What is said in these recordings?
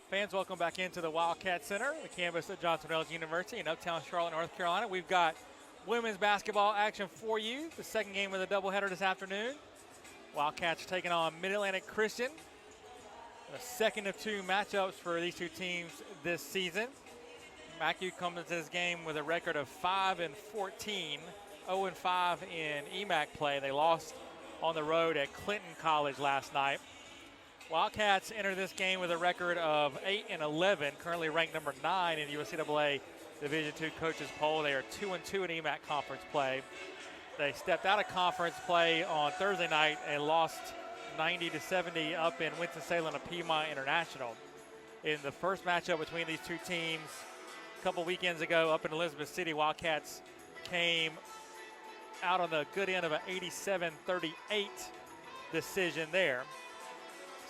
Fans, welcome back into the Wildcat Center, the campus at Johnson Wales University in uptown Charlotte, North Carolina. We've got women's basketball action for you. The second game of the doubleheader this afternoon. Wildcats taking on Mid-Atlantic Christian. The second of two matchups for these two teams this season. Macu comes into this game with a record of 5-14, 0-5 in EMAC play. They lost on the road at Clinton College last night. Wildcats enter this game with a record of 8-11, currently ranked number 9 in USCAA Division II coaches poll. They are 2-2 in EMAC conference play. They stepped out of conference play on Thursday night and lost 90-70 up in Winston-Salem to Piedmont International. In the first matchup between these two teams a couple weekends ago up in Elizabeth City, Wildcats came out on the good end of an 87-38 decision there.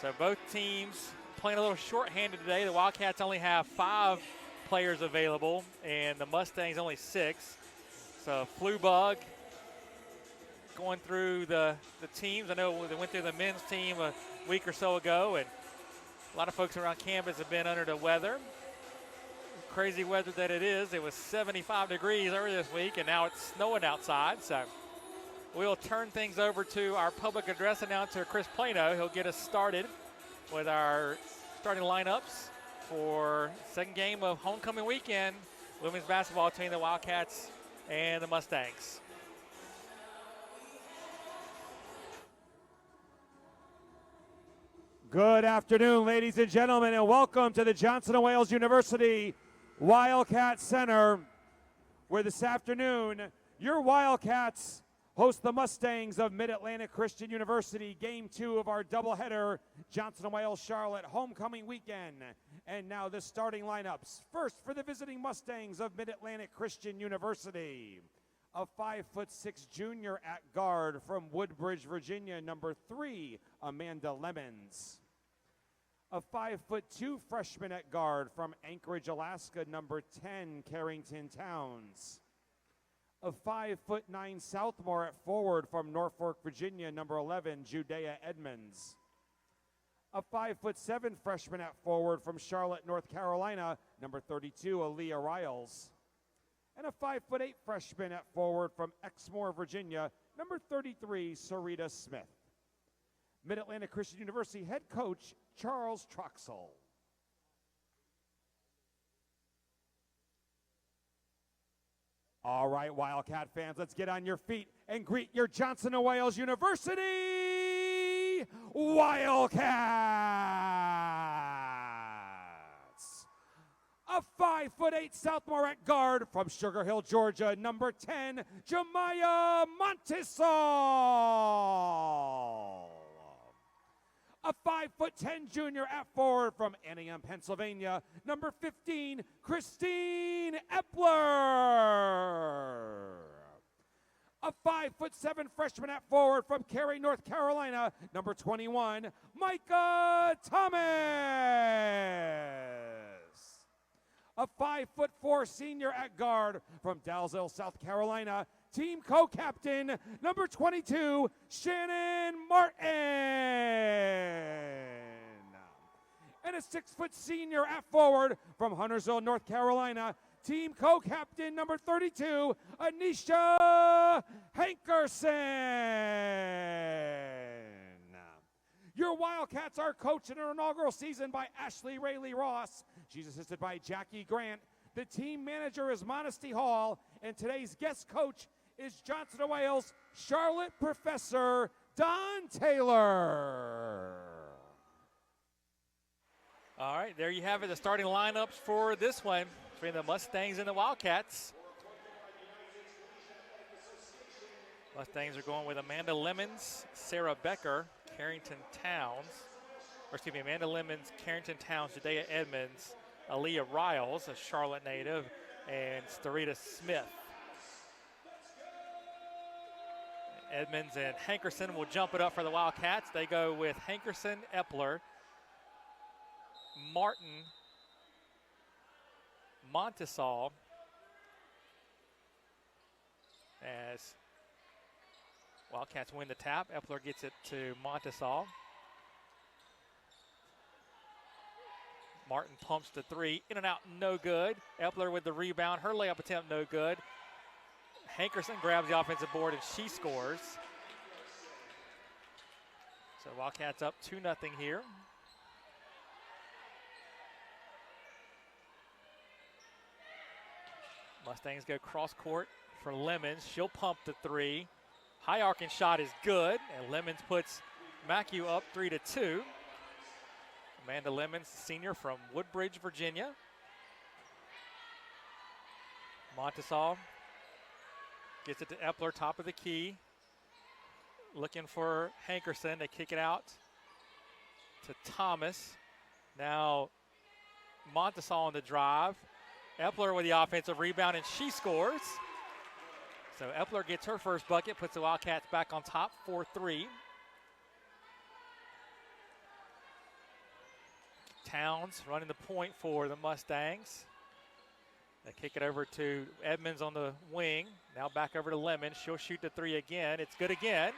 So both teams playing a little shorthanded today. The Wildcats only have 5 players available, and the Mustangs only 6. So flu bug going through the teams. I know they went through the men's team a week or so ago, and a lot of folks around campus have been under the weather. Crazy weather that it is. It was 75 degrees earlier this week, and now it's snowing outside. So we'll turn things over to our public address announcer, Chris Plano. He'll get us started with our starting lineups for second game of homecoming weekend, women's basketball between the Wildcats and the Mustangs. Good afternoon, ladies and gentlemen, and welcome to the Johnson & Wales University Wildcat Center, where this afternoon your Wildcats host the Mustangs of Mid-Atlantic Christian University, Game 2 of our doubleheader, Johnson & Wales Charlotte homecoming weekend. And now the starting lineups. First for the visiting Mustangs of Mid-Atlantic Christian University, a 5'6" junior at guard from Woodbridge, Virginia, number 3, Amanda Lemons. A 5'2" freshman at guard from Anchorage, Alaska, number 10, Carrington Towns. A 5'9" sophomore at forward from Norfolk, Virginia, number 11, Judea Edmonds. A 5'7" freshman at forward from Charlotte, North Carolina, number 32, Aaliyah Riles. And a 5'8" freshman at forward from Exmoor, Virginia, number 33, Sarita Smith. Mid-Atlantic Christian University head coach, Charles Troxell. All right, Wildcat fans, let's get on your feet and greet your Johnson & Wales University Wildcats. A 5'8" sophomore at guard from Sugar Hill, Georgia, number 10, Jemiah Montesol. A 5'10" junior at forward from Antioch, Pennsylvania, number 15, Christine Epler. A 5'7" freshman at forward from Cary, North Carolina, number 21, Micah Thomas. A 5'4" senior at guard from Dalzell, South Carolina, team co-captain, number 22, Shannon Martin. And a 6' senior at forward from Huntersville, North Carolina, team co-captain, number 32, Anisha Hankerson. Your Wildcats are coached in their inaugural season by Ashley Rayleigh Ross. She's assisted by Jackie Grant. The team manager is Modesty Hall, and today's guest coach is Johnson & Wales Charlotte professor Don Taylor. All right, there you have it, the starting lineups for this one between the Mustangs and the Wildcats. Mustangs are going with Amanda Lemons, Sarah Becker, Carrington Towns, Amanda Lemons, Carrington Towns, Judea Edmonds, Aaliyah Riles, a Charlotte native, and Starita Smith. Edmonds and Hankerson will jump it up for the Wildcats. They go with Hankerson, Epler, Martin, Montesol, as Wildcats win the tap. Epler gets it to Montesol. Martin pumps the three, in and out, no good. Epler with the rebound, her layup attempt, no good. Hankerson grabs the offensive board and she scores. So Wildcats up 2-0 here. Mustangs go cross court for Lemons. She'll pump the three. High arcing shot is good, and Lemons puts Macu up 3-2. Amanda Lemons, senior from Woodbridge, Virginia. Montesal gets it to Epler, top of the key. Looking for Hankerson. They kick it out to Thomas. Now Montesal on the drive. Epler with the offensive rebound, and she scores. So Epler gets her first bucket, puts the Wildcats back on top, 4-3. Towns running the point for the Mustangs. They kick it over to Edmonds on the wing. Now back over to Lemon. She'll shoot the three again. It's good again.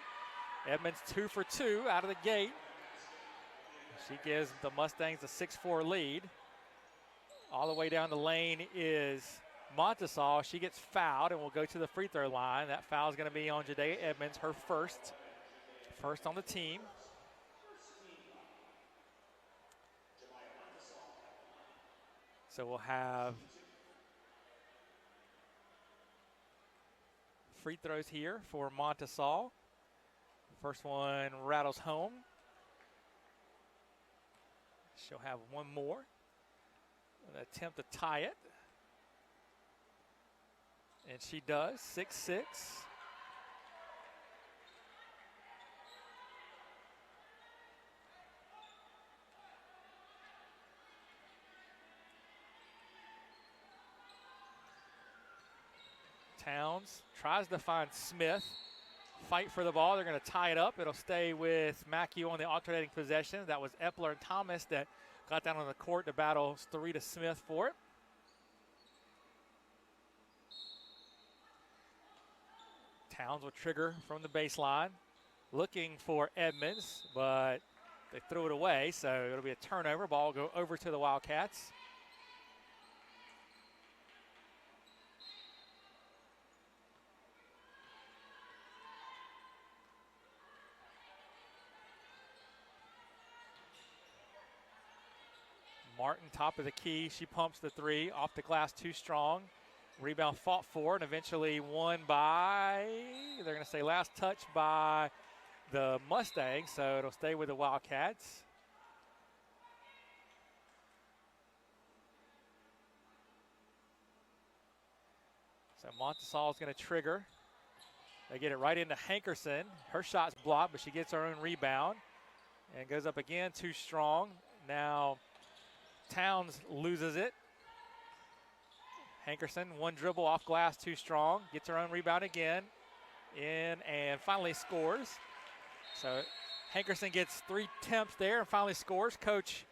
Edmonds 2 for 2 out of the gate. She gives the Mustangs a 6-4 lead. All the way down the lane is Montesal. She gets fouled and will go to the free throw line. That foul is going to be on Jadaea Edmonds, her first on the team. So we'll have free throws here for Montesal. First one rattles home. She'll have one more. An attempt to tie it. And she does, 6-6. Towns tries to find Smith. Fight for the ball. They're going to tie it up. It'll stay with Macu on the alternating possession. That was Epler and Thomas that got down on the court to battle Starita Smith for it. Towns will trigger from the baseline. Looking for Edmonds, but they threw it away, so it'll be a turnover. Ball will go over to the Wildcats. Martin, top of the key. She pumps the three. Off the glass, too strong. Rebound fought for and eventually won by, they're going to say last touch by the Mustangs, so it'll stay with the Wildcats. So Montesal is going to trigger. They get it right into Hankerson. Her shot's blocked, but she gets her own rebound and goes up again, too strong. Now Towns loses it. Hankerson, one dribble off glass, too strong. Gets her own rebound again. In and finally scores. So Hankerson gets 3 attempts there and finally scores. Coach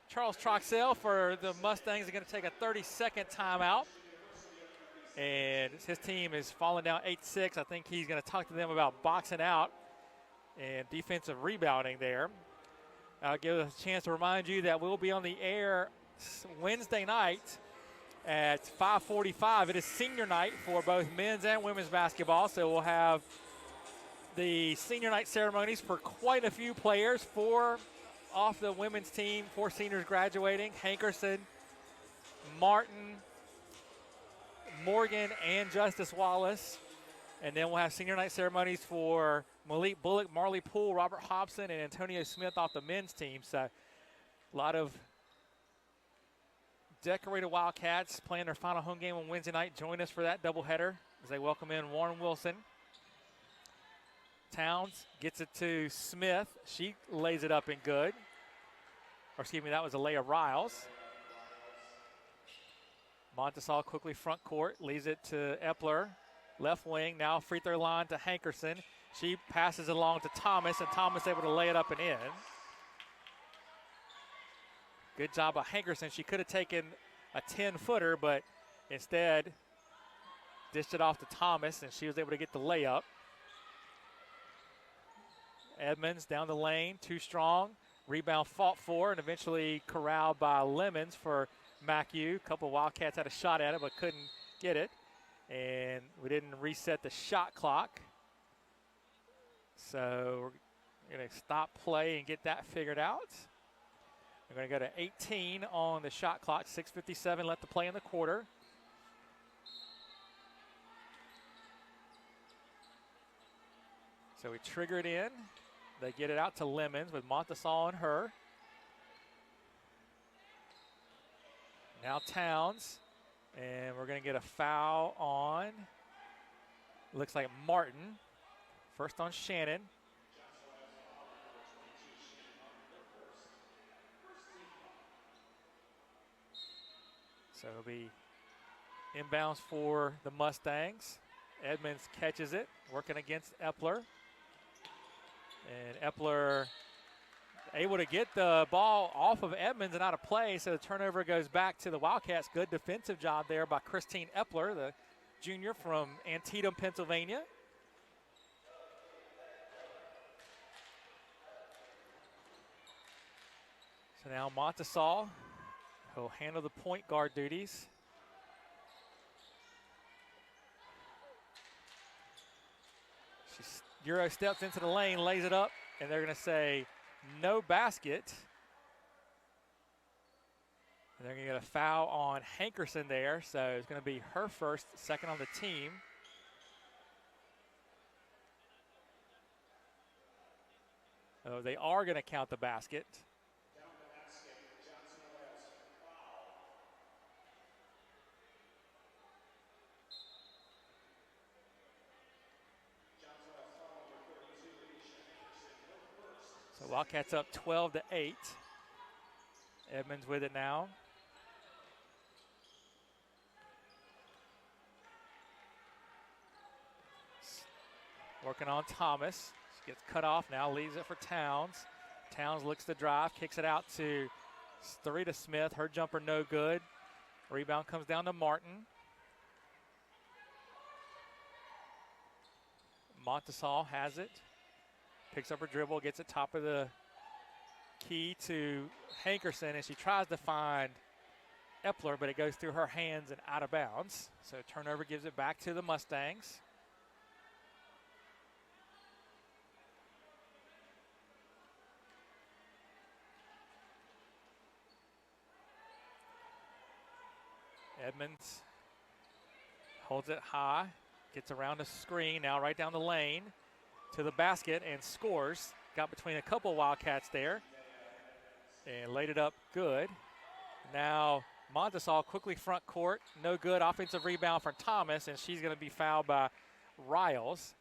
Charles Troxell for the Mustangs is going to take a 30-second timeout. And his team is falling down 8-6. I think he's going to talk to them about boxing out and defensive rebounding there. I'll give us a chance to remind you that we'll be on the air Wednesday night at 5:45. It is senior night for both men's and women's basketball, so we'll have the senior night ceremonies for quite a few players. 4 off the women's team, 4 seniors graduating: Hankerson, Martin, Morgan, and Justice Wallace. And then we'll have senior night ceremonies for Malik Bullock, Marley Poole, Robert Hobson, and Antonio Smith off the men's team. So a lot of decorated Wildcats playing their final home game on Wednesday night. Join us for that doubleheader as they welcome in Warren Wilson. Towns gets it to Smith. She lays it up and good. Or excuse me, that was a Leah Riles. Montesal quickly front court, leaves it to Epler. Left wing, now free throw line to Hankerson. She passes it along to Thomas, and Thomas able to lay it up and in. Good job by Hankerson. She could have taken a 10-footer, but instead dished it off to Thomas, and she was able to get the layup. Edmonds down the lane, too strong. Rebound fought for and eventually corralled by Lemons for Macu. A couple Wildcats had a shot at it but couldn't get it. And we didn't reset the shot clock. So we're going to stop play and get that figured out. We're going to go to 18 on the shot clock. 6:57 left to play in the quarter. So we trigger it in. They get it out to Lemons with Montesal and her. Now Towns. And we're going to get a foul on, looks like Martin. First on Shannon. So it'll be inbounds for the Mustangs. Edmonds catches it, working against Epler. And Epler able to get the ball off of Edmonds and out of play, so the turnover goes back to the Wildcats. Good defensive job there by Christine Epler, the junior from Antietam, Pennsylvania. So now Montesal will handle the point guard duties. Euro steps into the lane, lays it up, and they're going to say no basket. And they're going to get a foul on Hankerson there, so it's going to be her first, second on the team. Oh, they are going to count the basket. So Wildcats up 12-8. Edmonds with it now. Working on Thomas. She gets cut off now, leaves it for Towns. Towns looks to drive, kicks it out to Starita Smith. Her jumper no good. Rebound comes down to Martin. Montesal has it. Picks up her dribble, gets it top of the key to Hankerson, and she tries to find Epler, but it goes through her hands and out of bounds. So turnover gives it back to the Mustangs. Edmonds holds it high, gets around a screen, now right down the lane to the basket and scores. Got between a couple Wildcats there and laid it up good. Now Montesal quickly front court, no good. Offensive rebound for Thomas, and she's going to be fouled by Riles.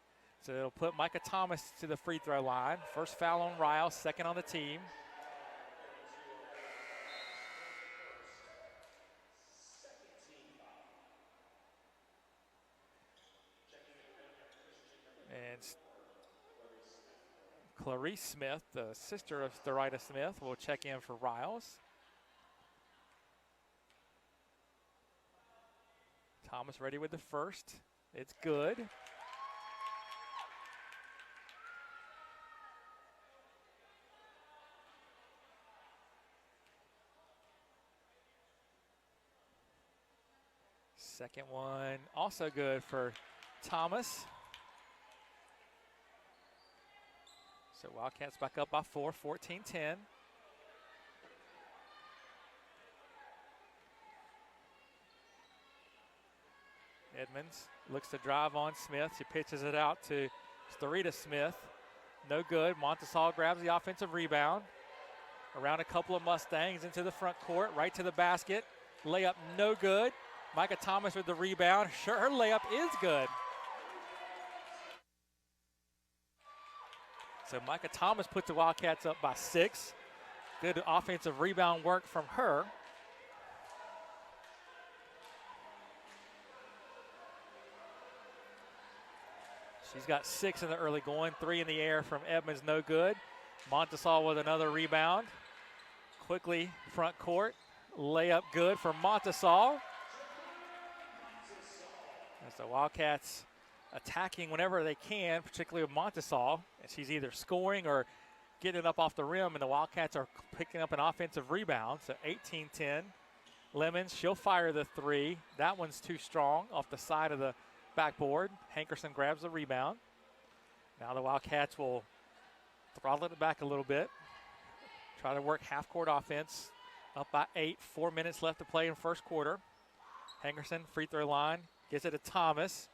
So it'll put Micah Thomas to the free throw line. First foul on Riles, second on the team. And Clarice Smith, the sister of Starita Smith, will check in for Riles. Thomas ready with the first. It's good. Second one also good for Thomas. So Wildcats back up by 4, 14-10. Edmonds looks to drive on Smith. She pitches it out to Starita Smith. No good. Montesal grabs the offensive rebound. Around a couple of Mustangs into the front court, right to the basket. Layup no good. Micah Thomas with the rebound. Sure, her layup is good. So Micah Thomas puts the Wildcats up by 6. Good offensive rebound work from her. She's got 6 in the early going, 3 in the air from Edmonds, no good. Montesal with another rebound. Quickly front court, layup good for Montesal. As the Wildcats attacking whenever they can, particularly with Montesal. And she's either scoring or getting it up off the rim, and the Wildcats are picking up an offensive rebound. So 18-10. Lemons, she'll fire the three. That one's too strong off the side of the backboard. Hankerson grabs the rebound. Now the Wildcats will throttle it back a little bit. Try to work half-court offense. Up by 8, 4 minutes left to play in first quarter. Hankerson, free throw line, gets it to Thomas.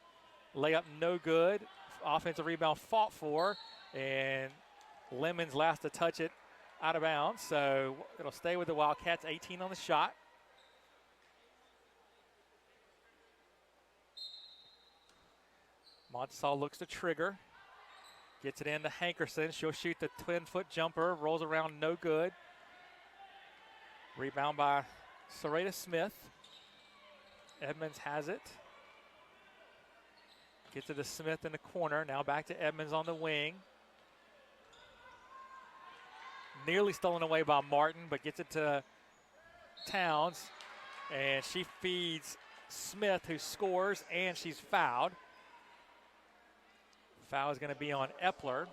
Layup no good. Offensive rebound fought for, and Lemons last to touch it out of bounds. So it'll stay with the Wildcats, 18 on the shot. Montesal looks to trigger. Gets it into Hankerson. She'll shoot the 10-foot jumper. Rolls around, no good. Rebound by Sarita Smith. Edmonds has it. Gets it to Smith in the corner. Now back to Edmonds on the wing. Nearly stolen away by Martin, but gets it to Towns. And she feeds Smith, who scores, and she's fouled. Foul is going to be on Epler.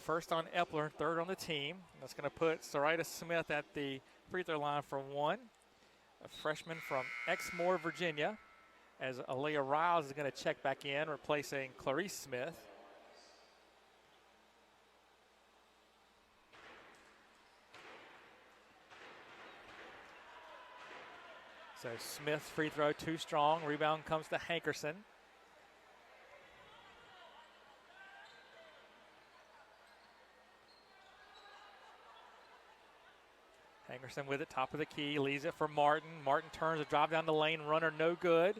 First on Epler, third on the team. That's going to put Sarita Smith at the free throw line for one. A freshman from Exmoor, Virginia, as Aaliyah Riles is going to check back in, replacing Clarice Smith. So Smith's free throw too strong. Rebound comes to Hankerson. Hankerson with it, top of the key, leaves it for Martin. Martin turns to drive down the lane, runner no good.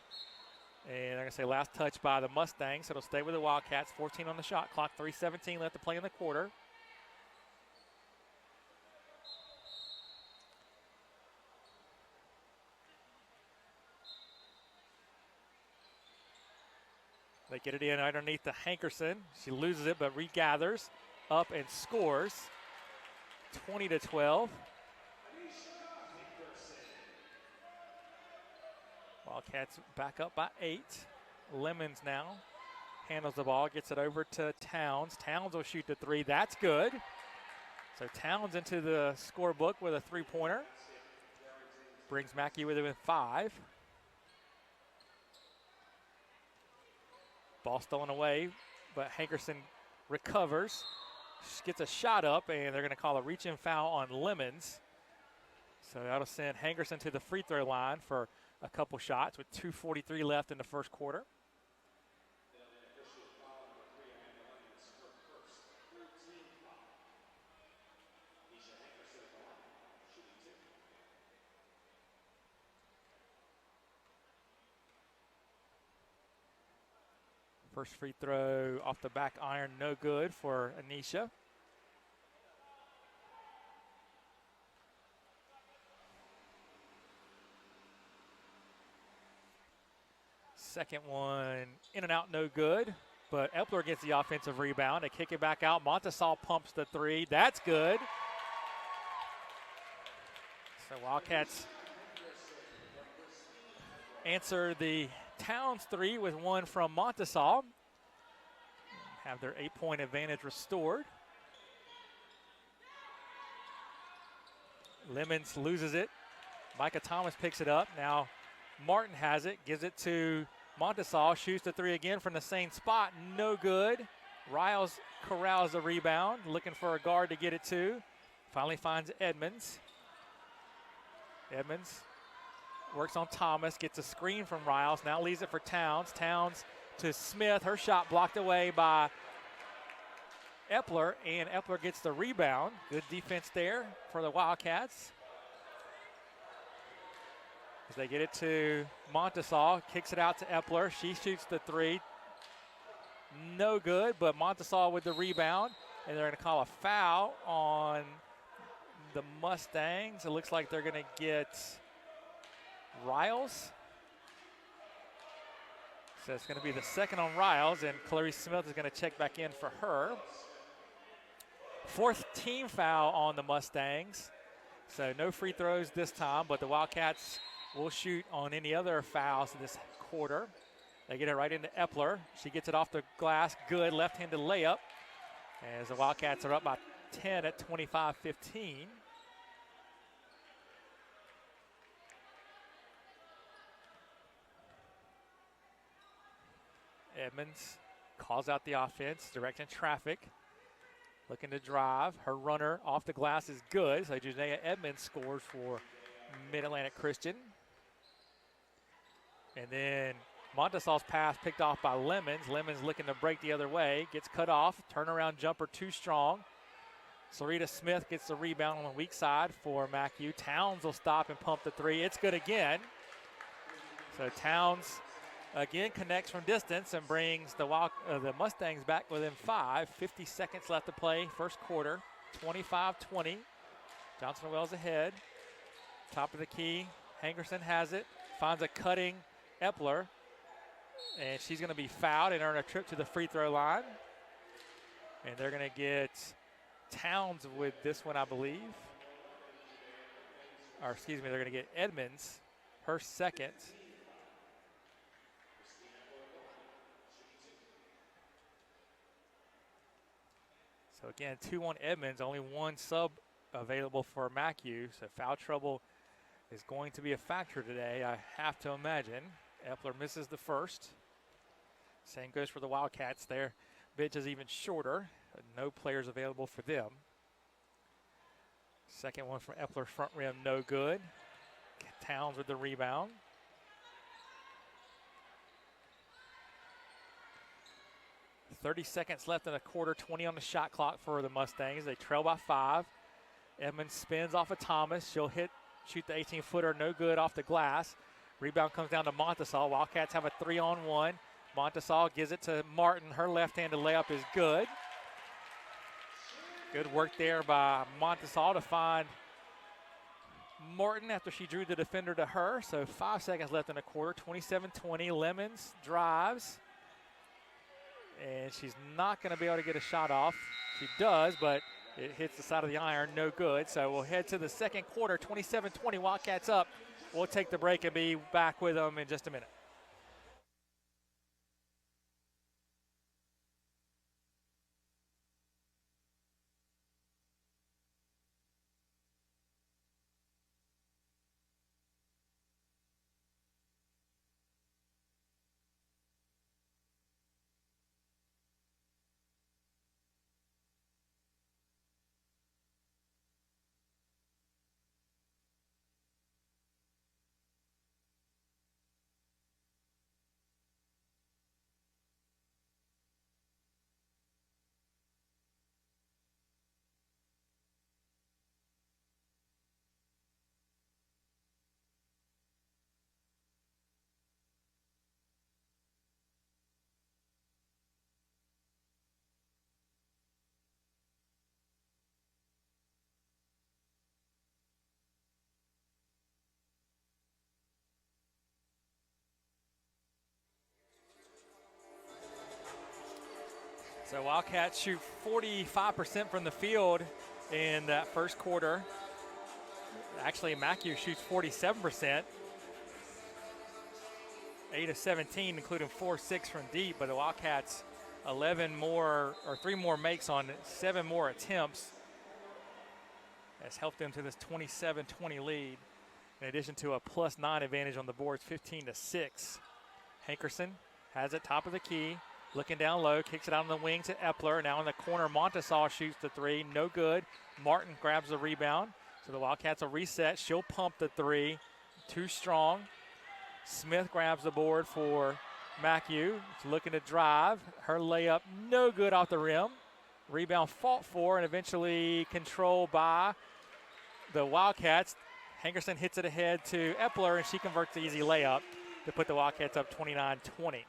And they're going to say last touch by the Mustangs, so it'll stay with the Wildcats. 14 on the shot clock, 3:17 left to play in the quarter. They get it in underneath to Hankerson. She loses it but regathers up and scores. 20-12. Wildcats back up by 8. Lemons now handles the ball, gets it over to Towns. Towns will shoot the three. That's good. So Towns into the scorebook with a three-pointer. Brings Macu with 5. Ball stolen away, but Hankerson recovers. Gets a shot up, and they're going to call a reach-in foul on Lemons. So that'll send Hankerson to the free throw line for a couple shots with 2:43 left in the first quarter. First free throw off the back iron, no good for Anisha. Second one in and out, no good. But Epler gets the offensive rebound. They kick it back out. Montesal pumps the three. That's good. So Wildcats answer the Towns three with one from Montesal. Have their 8-point advantage restored. Lemons loses it. Micah Thomas picks it up. Now Martin has it, gives it to Montesal, shoots the three again from the same spot, no good. Riles corrals the rebound, looking for a guard to get it to. Finally finds Edmonds. Edmonds works on Thomas, gets a screen from Riles, now leaves it for Towns. Towns to Smith, her shot blocked away by Epler, and Epler gets the rebound. Good defense there for the Wildcats. As they get it to Montesal, kicks it out to Epler. She shoots the three. No good, but Montesal with the rebound. And they're going to call a foul on the Mustangs. It looks like they're going to get Riles. So it's going to be the second on Riles, and Clarice Smith is going to check back in for her. Fourth team foul on the Mustangs. So no free throws this time, but the Wildcats will shoot on any other fouls this quarter. They get it right into Epler. She gets it off the glass. Good left-handed layup. as the Wildcats are up by 10 at 25-15. Edmonds calls out the offense, directing traffic, looking to drive. Her runner off the glass is good, so Janaea Edmonds scores for Mid-Atlantic Christian. And then Montesal's pass picked off by Lemons. Lemons looking to break the other way, gets cut off. Turnaround jumper too strong. Sarita Smith gets the rebound on the weak side for Macu. Towns will stop and pump the three. It's good again. So Towns again connects from distance and brings the Mustangs back within 5. 50 seconds left to play, first quarter, 25-20. Johnson Wells ahead. Top of the key, Hankerson has it, finds a cutting Epler, and she's going to be fouled and earn a trip to the free throw line. And they're going to get Towns with this one, I believe. Or excuse me, they're going to get Edmonds, her second. So again, 2-1 Edmonds, only one sub available for Macu. So foul trouble is going to be a factor today, I have to imagine. Epler misses the first. Same goes for the Wildcats. Their bench is even shorter. No players available for them. Second one from Epler, front rim, no good. Towns with the rebound. .30 seconds left in the quarter, 20 on the shot clock for the Mustangs. They trail by 5. Edmonds spins off of Thomas. She'll shoot the 18-footer, no good off the glass. Rebound comes down to Montesal. Wildcats have a 3-on-1. Montesal gives it to Martin. Her left-handed layup is good. Good work there by Montesal to find Martin after she drew the defender to her. So 5 seconds left in the quarter, 27-20. Lemons drives. And she's not going to be able to get a shot off. She does, but it hits the side of the iron, no good. So we'll head to the second quarter, 27-20, Wildcats up. We'll take the break and be back with them in just a minute. So Wildcats shoot 45% from the field in that first quarter. Actually, Macu shoots 47%. 8 of 17, including 4-6 from deep, but the Wildcats 3 more makes on 7 more attempts. Has helped them to this 27-20 lead, in addition to a +9 advantage on the boards, 15-6. Hankerson has it top of the key. Looking down low, kicks it out on the wing to Epler. Now in the corner, Montesal shoots the 3, no good. Martin grabs the rebound. So the Wildcats will reset. She'll pump the 3, too strong. Smith grabs the board for Macu. She's looking to drive. Her layup, no good off the rim. Rebound fought for and eventually controlled by the Wildcats. Hankerson hits it ahead to Epler, and she converts the easy layup to put the Wildcats up 29-20.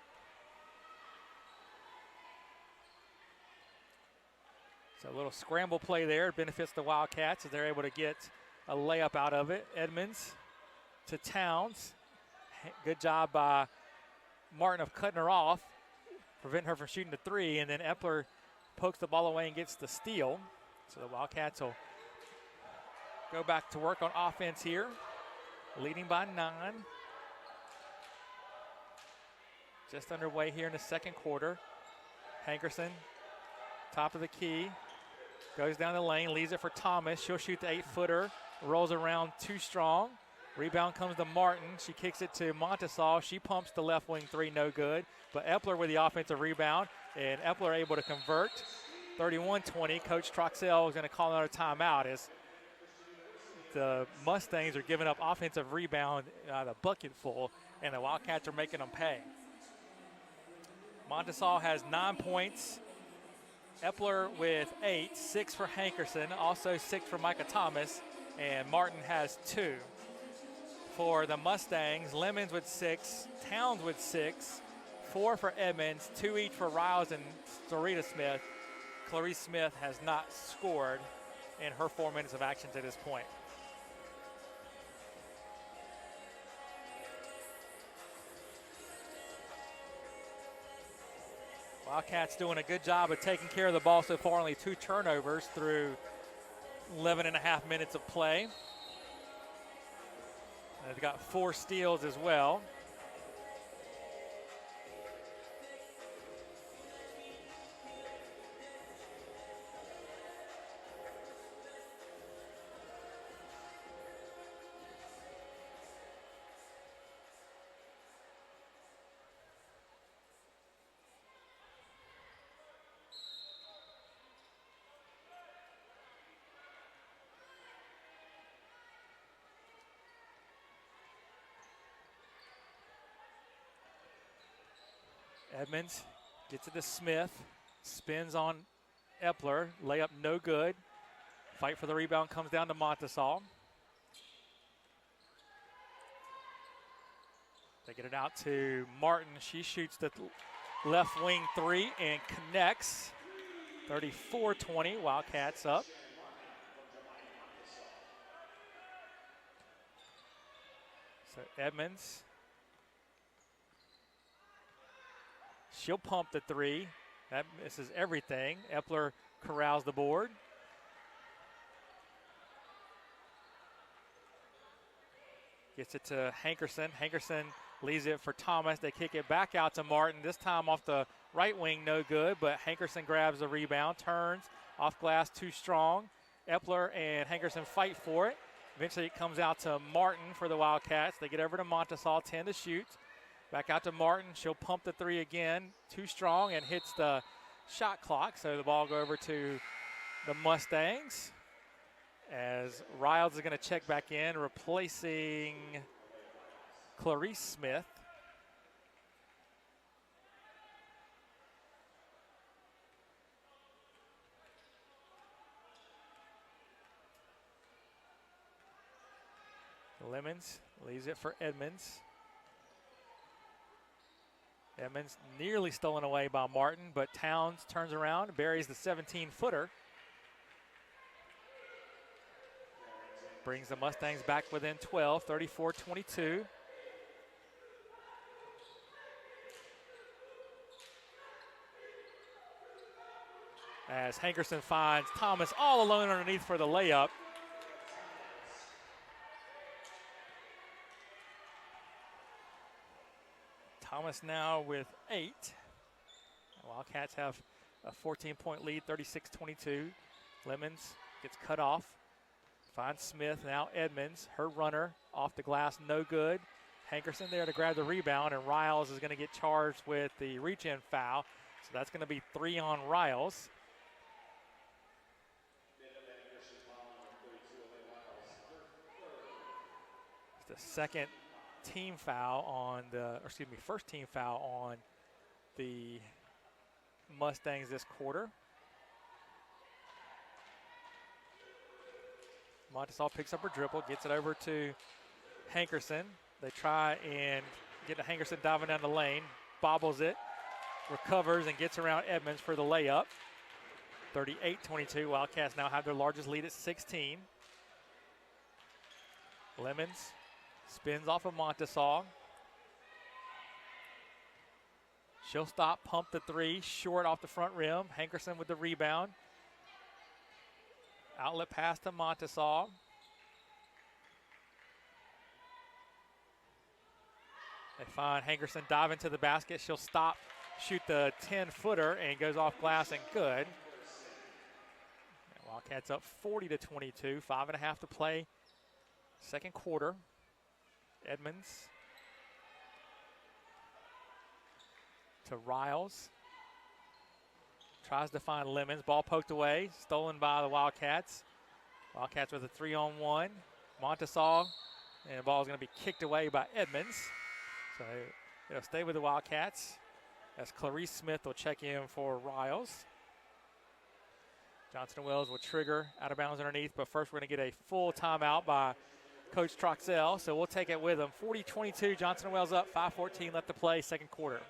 So a little scramble play there. It benefits the Wildcats as they're able to get a layup out of it. Edmonds to Towns. Good job by Martin of cutting her off, preventing her from shooting the 3, and then Epler pokes the ball away and gets the steal. So the Wildcats will go back to work on offense here, leading by 9. Just underway here in the second quarter. Hankerson top of the key. Goes down the lane, leaves it for Thomas. She'll shoot the 8-footer, rolls around too strong. Rebound comes to Martin. She kicks it to Montesal. She pumps the left wing three, no good. But Epler with the offensive rebound, and Epler able to convert. 31-20. Coach Troxell is going to call another timeout as the Mustangs are giving up offensive rebound, the bucket full, and the Wildcats are making them pay. Montesal has 9 points. Epler with 8, 6 for Hankerson, also 6 for Micah Thomas, and Martin has 2. For the Mustangs, Lemons with 6, Towns with 6, 4 for Edmonds, 2 each for Riles and Storita Smith. Clarice Smith has not scored in her 4 minutes of action to this point. Wildcats doing a good job of taking care of the ball so far, only 2 turnovers through 11 and a half minutes of play. They've got 4 steals as well. Edmonds gets it to Smith, spins on Epler, layup no good. Fight for the rebound comes down to Montesal. They get it out to Martin. She shoots the left wing three and connects. 34-20, Wildcats up. So Edmonds. She'll pump the three. That misses everything. Epler corrals the board. Gets it to Hankerson. Hankerson leaves it for Thomas. They kick it back out to Martin. This time off the right wing, no good, but Hankerson grabs the rebound, turns, off glass, too strong. Epler and Hankerson fight for it. Eventually it comes out to Martin for the Wildcats. They get over to Montesal, 10 to shoot. Back out to Martin. She'll pump the three again. Too strong and hits the shot clock. So the ball go over to the Mustangs as Riles is going to check back in, replacing Clarice Smith. Lemons leaves it for Edmonds. Edmonds nearly stolen away by Martin, but Towns turns around and buries the 17-footer. Brings the Mustangs back within 12, 34-22. As Hankerson finds Thomas all alone underneath for the layup. Thomas now with 8. The Wildcats have a 14-point lead, 36-22. Lemons gets cut off. Finds Smith, now Edmonds. Her runner off the glass, no good. Hankerson there to grab the rebound, and Riles is going to get charged with the reach-in foul. So that's going to be 3 on Riles. It's the second team foul on first team foul on the Mustangs this quarter. Montesal picks up her dribble, gets it over to Hankerson. They try and get to Hankerson diving down the lane, bobbles it, recovers and gets around Edmonds for the layup. 38-22, Wildcats now have their largest lead at 16. Lemons spins off of Montesal. She'll stop, pump the three, short off the front rim. Hankerson with the rebound. Outlet pass to Montesal. They find Hankerson dive into the basket. She'll stop, shoot the 10-footer, and goes off glass and good. Wildcats up 40-22, 5.5 to play. Second quarter. Edmonds to Riles. Tries to find Lemons. Ball poked away. Stolen by the Wildcats. Wildcats with a 3-on-1. Montesal. And the ball is going to be kicked away by Edmonds. So it'll stay with the Wildcats as Clarice Smith will check in for Riles. Johnson & Wales will trigger out of bounds underneath, but first we're going to get a full timeout by Coach Troxell. So we'll take it with him. 40-22, Johnson & Wales up, 5:14 left to play, second quarter.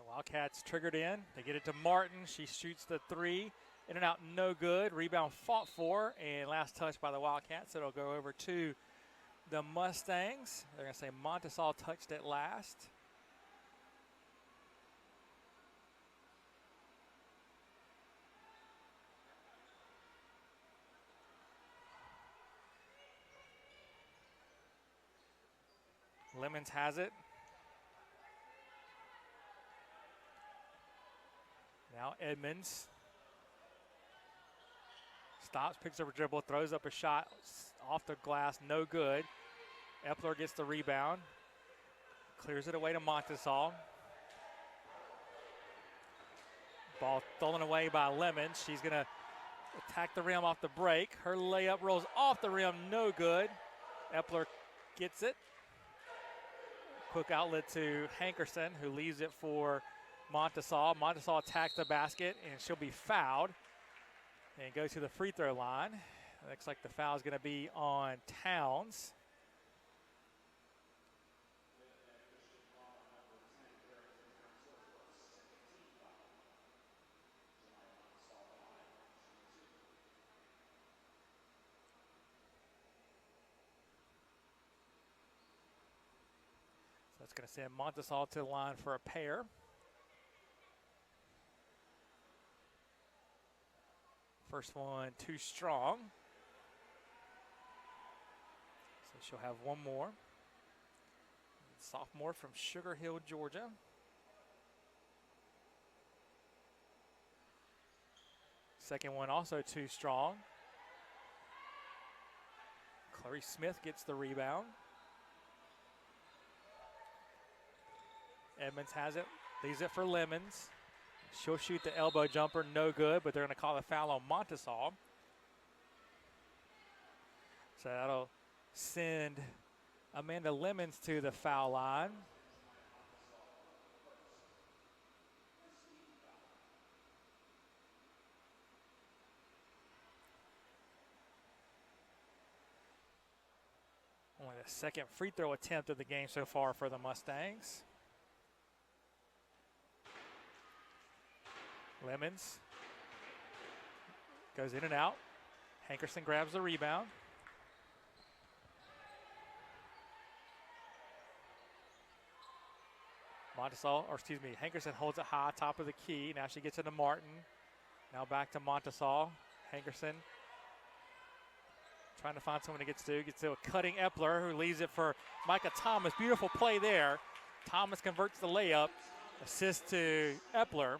Wildcats triggered in. They get it to Martin. She shoots the three. In and out, no good. Rebound fought for, and last touch by the Wildcats. It'll go over to the Mustangs. They're going to say Montesal touched it last. Lemons has it. Now Edmonds stops, picks up a dribble, throws up a shot off the glass, no good. Epler gets the rebound, clears it away to Montesal. Ball stolen away by Lemons. She's going to attack the rim off the break. Her layup rolls off the rim, no good. Epler gets it. Quick outlet to Hankerson, who leaves it for Montesal. Montesal attacks the basket, and she'll be fouled and go to the free throw line. Looks like the foul is going to be on Towns. So it's going to send Montesal to the line for a pair. First one too strong. So she'll have one more. Sophomore from Sugar Hill, Georgia. Second one also too strong. Clarice Smith gets the rebound. Edmonds has it, leaves it for Lemons. She'll shoot the elbow jumper, no good, but they're going to call a foul on Montesal. So that'll send Amanda Lemons to the foul line. Only the second free throw attempt of the game so far for the Mustangs. Lemons goes in and out. Hankerson grabs the rebound. Hankerson holds it high, top of the key. Now she gets into Martin. Now back to Montesal. Hankerson trying to find someone to get to. Gets to a cutting Epler, who leaves it for Micah Thomas. Beautiful play there. Thomas converts the layup. Assist to Epler.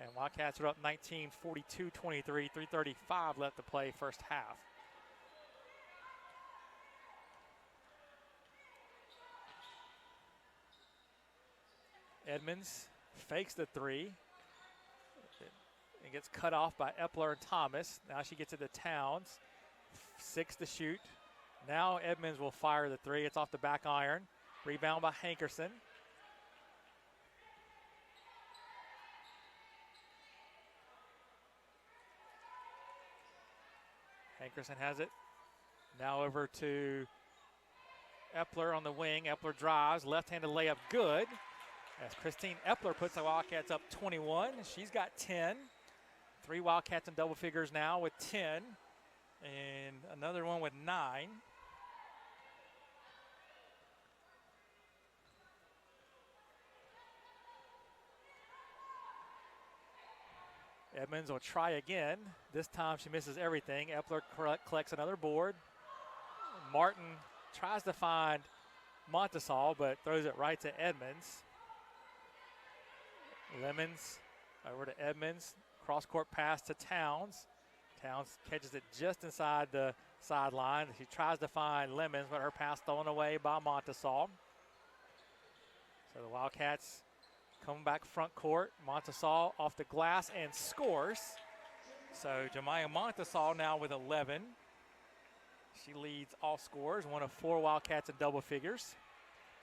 And Wildcats are up 19, 42-23, 3:35 left to play first half. Edmonds fakes the three. It gets cut off by Epler and Thomas. Now she gets it to Towns. 6 to shoot. Now Edmonds will fire the three. It's off the back iron. Rebound by Hankerson. Hankerson has it. Now over to Epler on the wing. Epler drives. Left-handed layup good. As Christine Epler puts the Wildcats up 21. She's got 10. 3 Wildcats in double figures now with 10. And another one with 9. Edmonds will try again. This time she misses everything. Epler collects another board. Martin tries to find Montesal, but throws it right to Edmonds. Lemons over to Edmonds. Cross-court pass to Towns. Towns catches it just inside the sideline. She tries to find Lemons, but her pass stolen away by Montesal. So the Wildcats come back front court. Montesal off the glass and scores. So Jemiah Montesal now with 11. She leads all scorers, one of 4 Wildcats in double figures.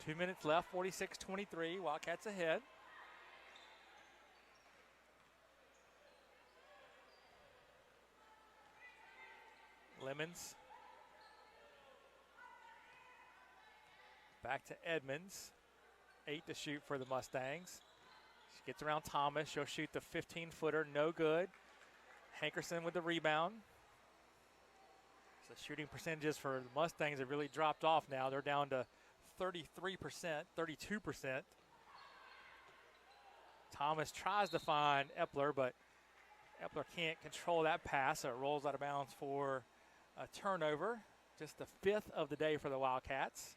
2 minutes left, 46-23, Wildcats ahead. Lemons. Back to Edmonds. 8 to shoot for the Mustangs. She gets around Thomas. She'll shoot the 15-footer. No good. Hankerson with the rebound. So shooting percentages for the Mustangs have really dropped off now. They're down to 33%, 32%. Thomas tries to find Epler, but Epler can't control that pass, so it rolls out of bounds for a turnover. Just the 5th of the day for the Wildcats.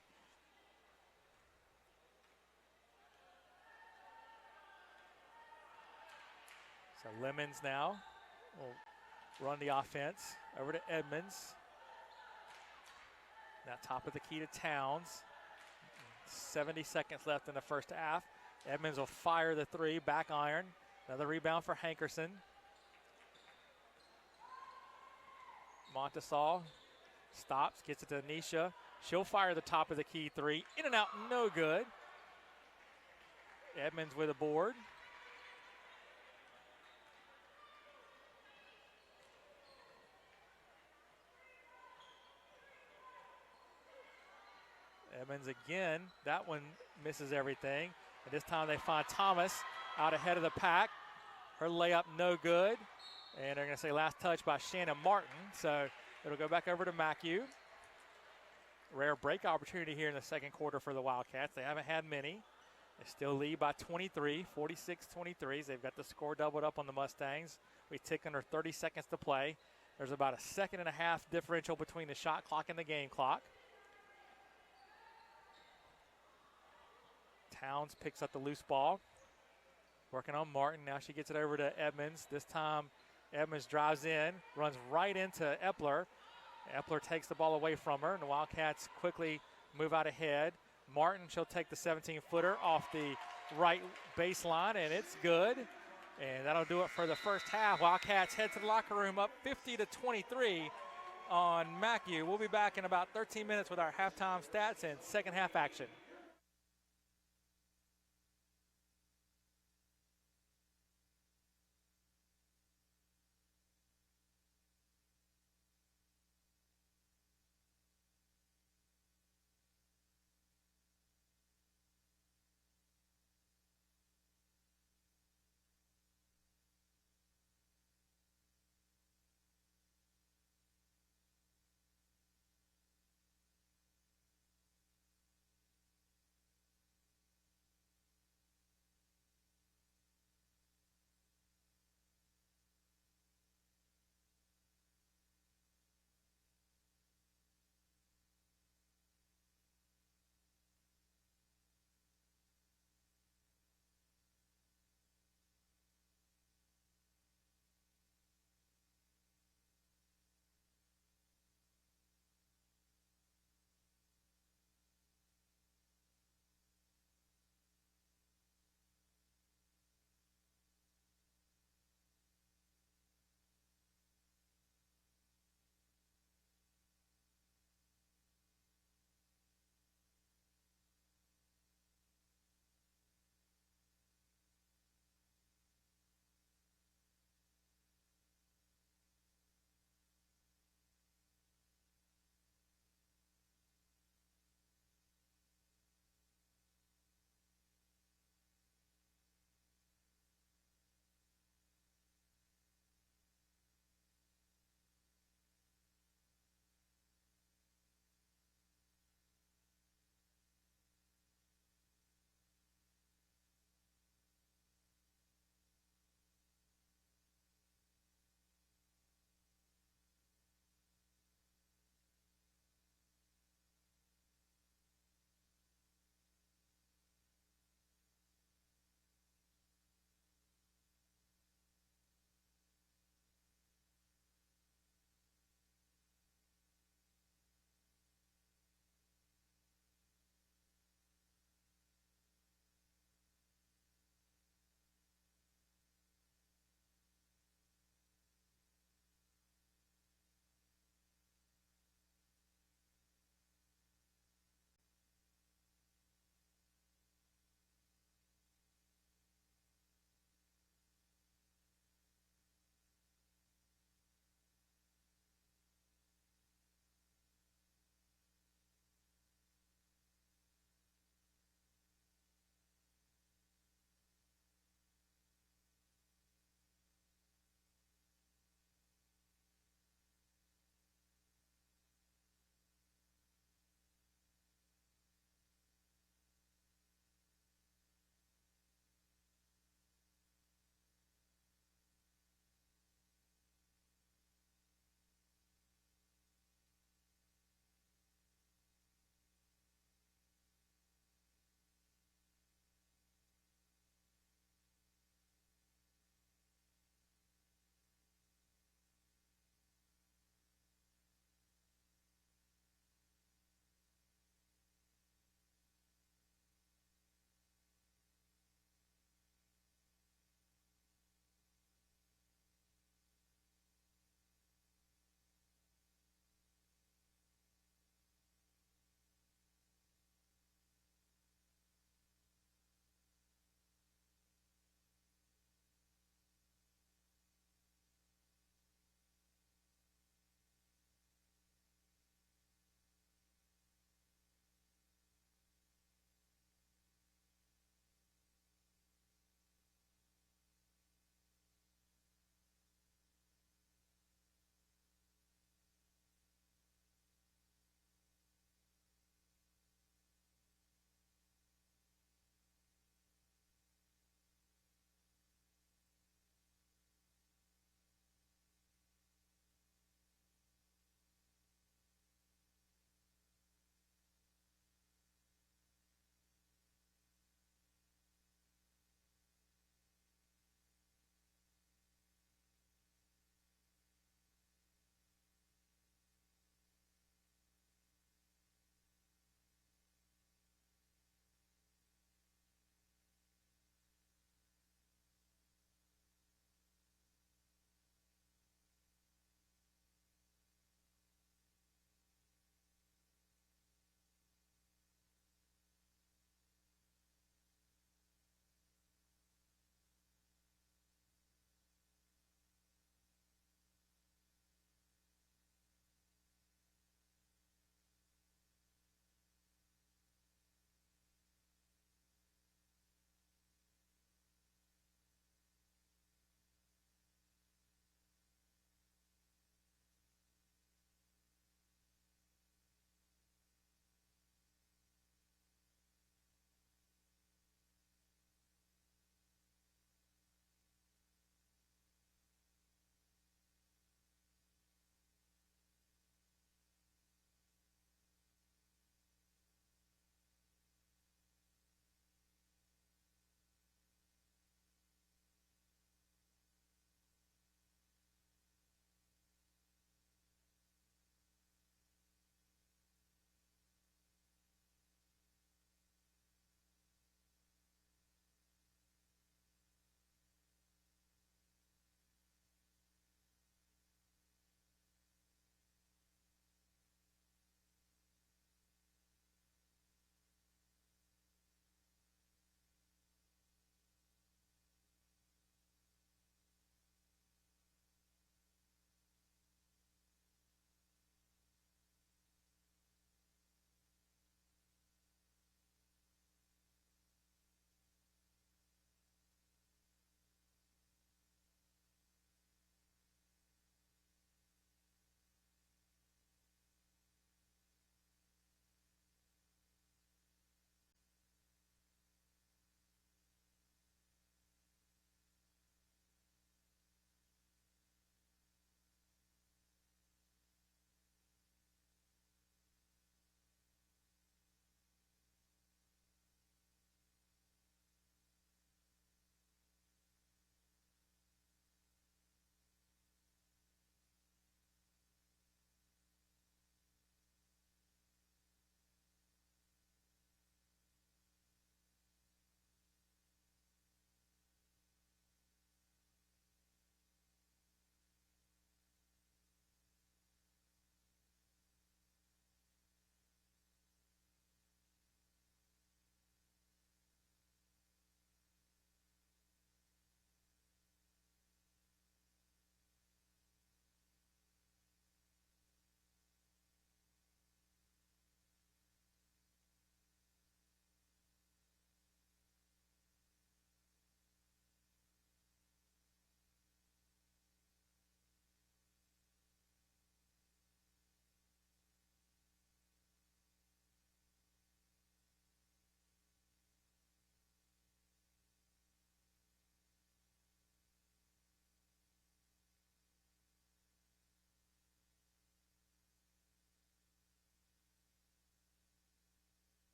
So Lemons now will run the offense over to Edmonds. Now top of the key to Towns. 70 seconds left in the first half. Edmonds will fire the three, back iron. Another rebound for Hankerson. Montesal stops, gets it to Nisha. She'll fire the top of the key three. In and out, no good. Edmonds with a board. Edmonds again, that one misses everything. And this time they find Thomas out ahead of the pack. Her layup no good. And they're going to say last touch by Shannon Martin. So it'll go back over to Macu. Rare break opportunity here in the second quarter for the Wildcats. They haven't had many. They still lead by 23, 46-23. They've got the score doubled up on the Mustangs. We tick under 30 seconds to play. There's about a 1.5 second differential between the shot clock and the game clock. Towns picks up the loose ball. Working on Martin. Now she gets it over to Edmonds. This time Edmonds drives in, runs right into Epler. Epler takes the ball away from her, and the Wildcats quickly move out ahead. Martin, she'll take the 17-footer off the right baseline, and it's good. And that'll do it for the first half. Wildcats head to the locker room up 50-23 on Macu. We'll be back in about 13 minutes with our halftime stats and second half action.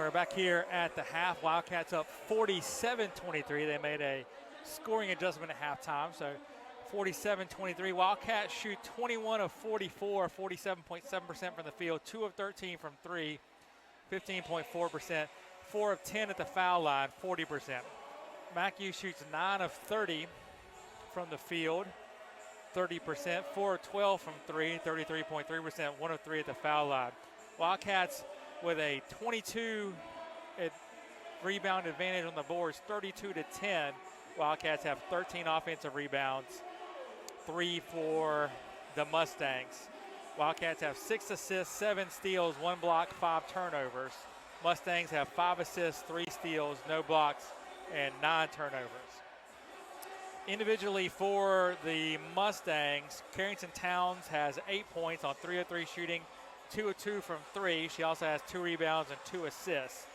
We're back here at the half. Wildcats up 47-23. They made a scoring adjustment at halftime, so 47-23. Wildcats shoot 21 of 44, 47.7% from the field, 2 of 13 from 3, 15.4%, 4 of 10 at the foul line, 40%. Macu shoots 9 of 30 from the field, 30%, 4 of 12 from 3, 33.3%, 1 of 3 at the foul line. Wildcats with a 22 rebound advantage on the boards, 32-10. Wildcats have 13 offensive rebounds, 3 for the Mustangs. Wildcats have 6 assists, 7 steals, 1 block, 5 turnovers. Mustangs have 5 assists, 3 steals, no blocks, and 9 turnovers. Individually for the Mustangs, Carrington Towns has 8 points on 3 of 3 shooting, 2 of 2 from 3. She also has 2 rebounds and 2 assists.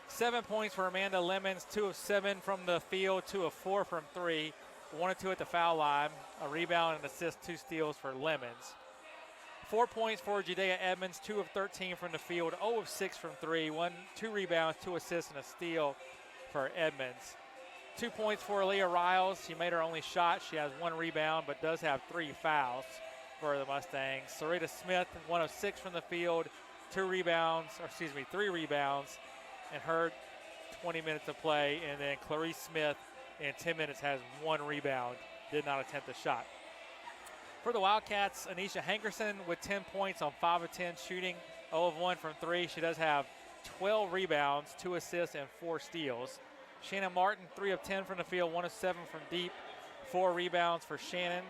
7 points for Amanda Lemons, 2 of 7 from the field, 2 of 4 from 3, 1 of 2 at the foul line, a rebound and assist, 2 steals for Lemons. 4 points for Judea Edmonds, 2 of 13 from the field, 0 of 6 from 3, 2 rebounds, 2 assists, and a steal for Edmonds. 2 points for Leah Riles. She made her only shot. She has 1 rebound, but does have 3 fouls for the Mustangs. Sarita Smith, 1 of 6 from the field, 3 rebounds, and her 20 minutes of play. And then Clarice Smith in 10 minutes has 1 rebound, did not attempt a shot. For the Wildcats, Anisha Hankerson with 10 points on 5 of 10 shooting, 0 of 1 from 3. She does have 12 rebounds, 2 assists, and 4 steals. Shannon Martin, 3 of 10 from the field, 1 of 7 from deep, 4 rebounds for Shannon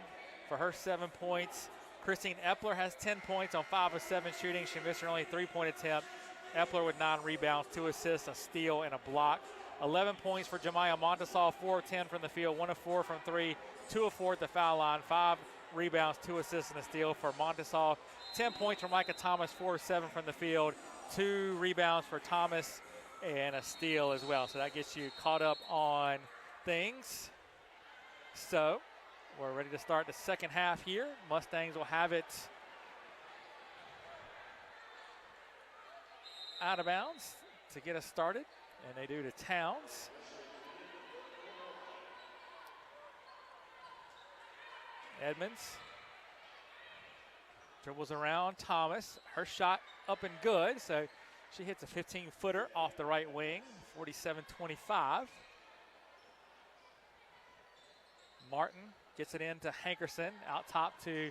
for her 7 points. Christine Epler has 10 points on 5 of 7 shooting. She missed her only 3-point attempt. Epler with 9 rebounds, 2 assists, a steal, and a block. 11 points for Jemiah Montasol, 4 of 10 from the field, 1 of 4 from 3, 2 of 4 at the foul line, 5 rebounds, 2 assists, and a steal for Montasol. 10 points for Micah Thomas, 4 of 7 from the field, 2 rebounds for Thomas, and a steal as well. So that gets you caught up on things. So we're ready to start the second half here. Mustangs will have it out of bounds to get us started, and they do to Towns. Edmonds dribbles around Thomas. Her shot up and good, so she hits a 15-footer off the right wing, 47-25. Martin gets it into Hankerson, out top to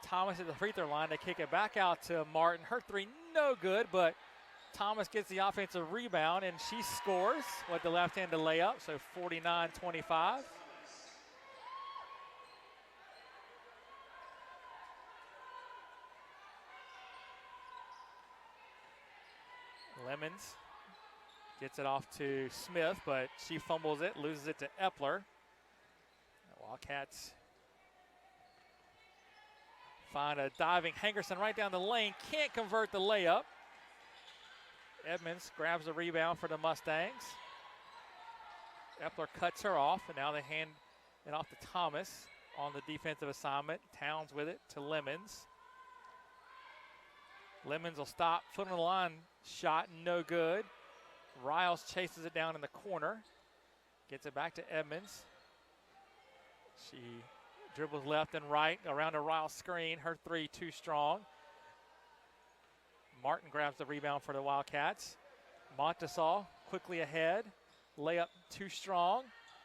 Thomas at the free throw line. They kick it back out to Martin. Her 3 no good, but Thomas gets the offensive rebound, and she scores with the left-handed layup, so 49-25. Lemons gets it off to Smith, but she fumbles it, loses it to Epler. The Wildcats find a diving Hankerson right down the lane, can't convert the layup. Edmonds grabs the rebound for the Mustangs. Epler cuts her off, and now they hand it off to Thomas on the defensive assignment. Towns with it to Lemons. Lemons will stop, foot on the line, shot no good. Riles chases it down in the corner, gets it back to Edmonds. She dribbles left and right around a Riles screen. Her 3 too strong. Martin grabs the rebound for the Wildcats. Montasol quickly ahead. Layup too strong.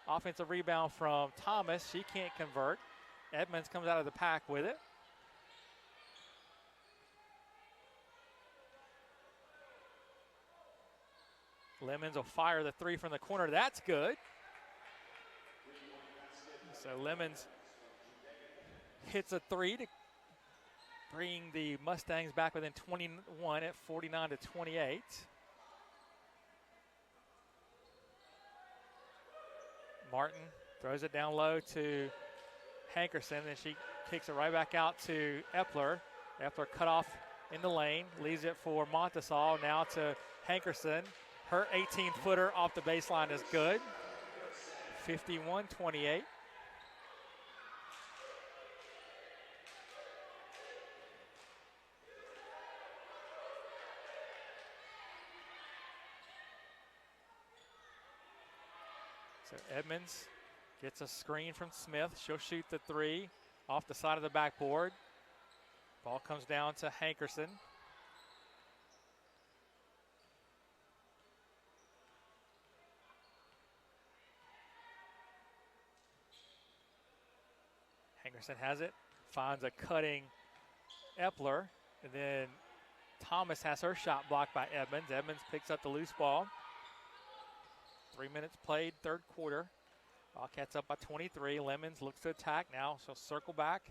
Offensive rebound from Thomas. She can't convert. Edmonds comes out of the pack with it. Lemons will fire the 3 from the corner. That's good. So Lemons hits a 3 to bring the Mustangs back within 21 at 49-28. Martin throws it down low to Hankerson, and she kicks it right back out to Epler. Epler cut off in the lane, leaves it for Montasol, now to Hankerson. Her 18-footer off the baseline is good. 51-28. So Edmonds gets a screen from Smith. She'll shoot the three off the side of the backboard. Ball comes down to Hankerson. Hankerson has it, finds a cutting Epler, and then Thomas has her shot blocked by Edmonds. Edmonds picks up the loose ball. 3 minutes played, third quarter. Wildcats up by 23. Lemons looks to attack now. She'll circle back.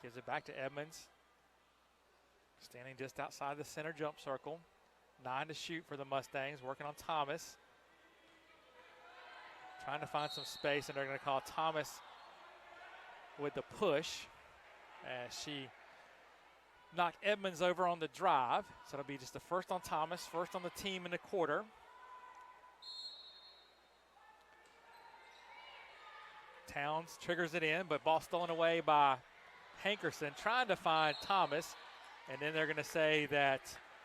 Gives it back to Edmonds. Standing just outside the center jump circle. 9 to shoot for the Mustangs, working on Thomas. Trying to find some space, and they're going to call Thomas with the push as she knocked Edmonds over on the drive. So it'll be just the first on Thomas, first on the team in the quarter. Towns triggers it in, but ball stolen away by Hankerson, trying to find Thomas. And then they're going to say that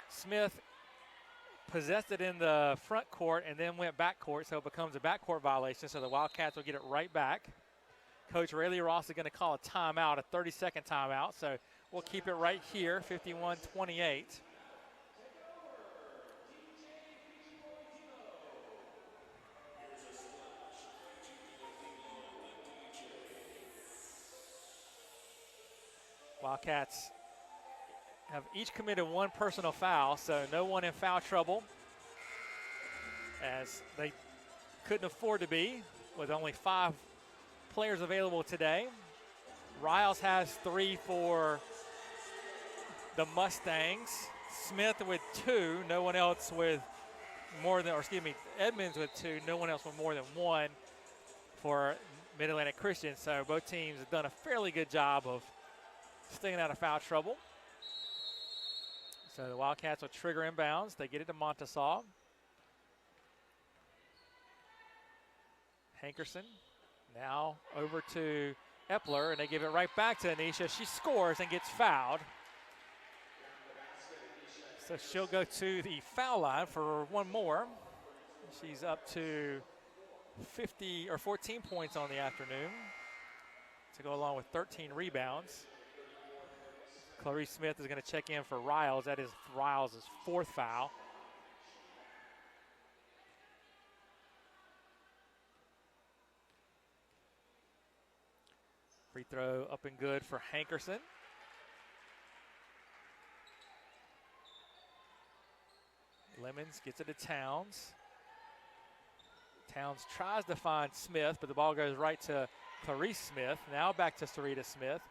Smith possessed it in the front court and then went back court, so it becomes a backcourt violation, so the Wildcats will get it right back. Coach Rayleigh Ross is going to call a timeout, a 30-second timeout, so we'll keep it right here, 51-28. Wildcats have each committed one personal foul, so no one in foul trouble, as they couldn't afford to be with only 5 players available today. Riles has 3 for the Mustangs. Smith with 2, no one else with more than, or excuse me, Edmonds with 2, no one else with more than 1 for Mid-Atlantic Christian. So both teams have done a fairly good job of staying out of foul trouble. So the Wildcats will trigger inbounds. They get it to Montesaw. Hankerson now over to Epler, and they give it right back to Anisha. She scores and gets fouled. So she'll go to the foul line for one more. She's up to 50 or 14 points on the afternoon to go along with 13 rebounds. Clarice Smith is going to check in for Riles. That is Riles' 4th foul. Free throw up and good for Hankerson. Lemons gets it to Towns. Towns tries to find Smith, but the ball goes right to Clarice Smith. Now back to Sarita Smith.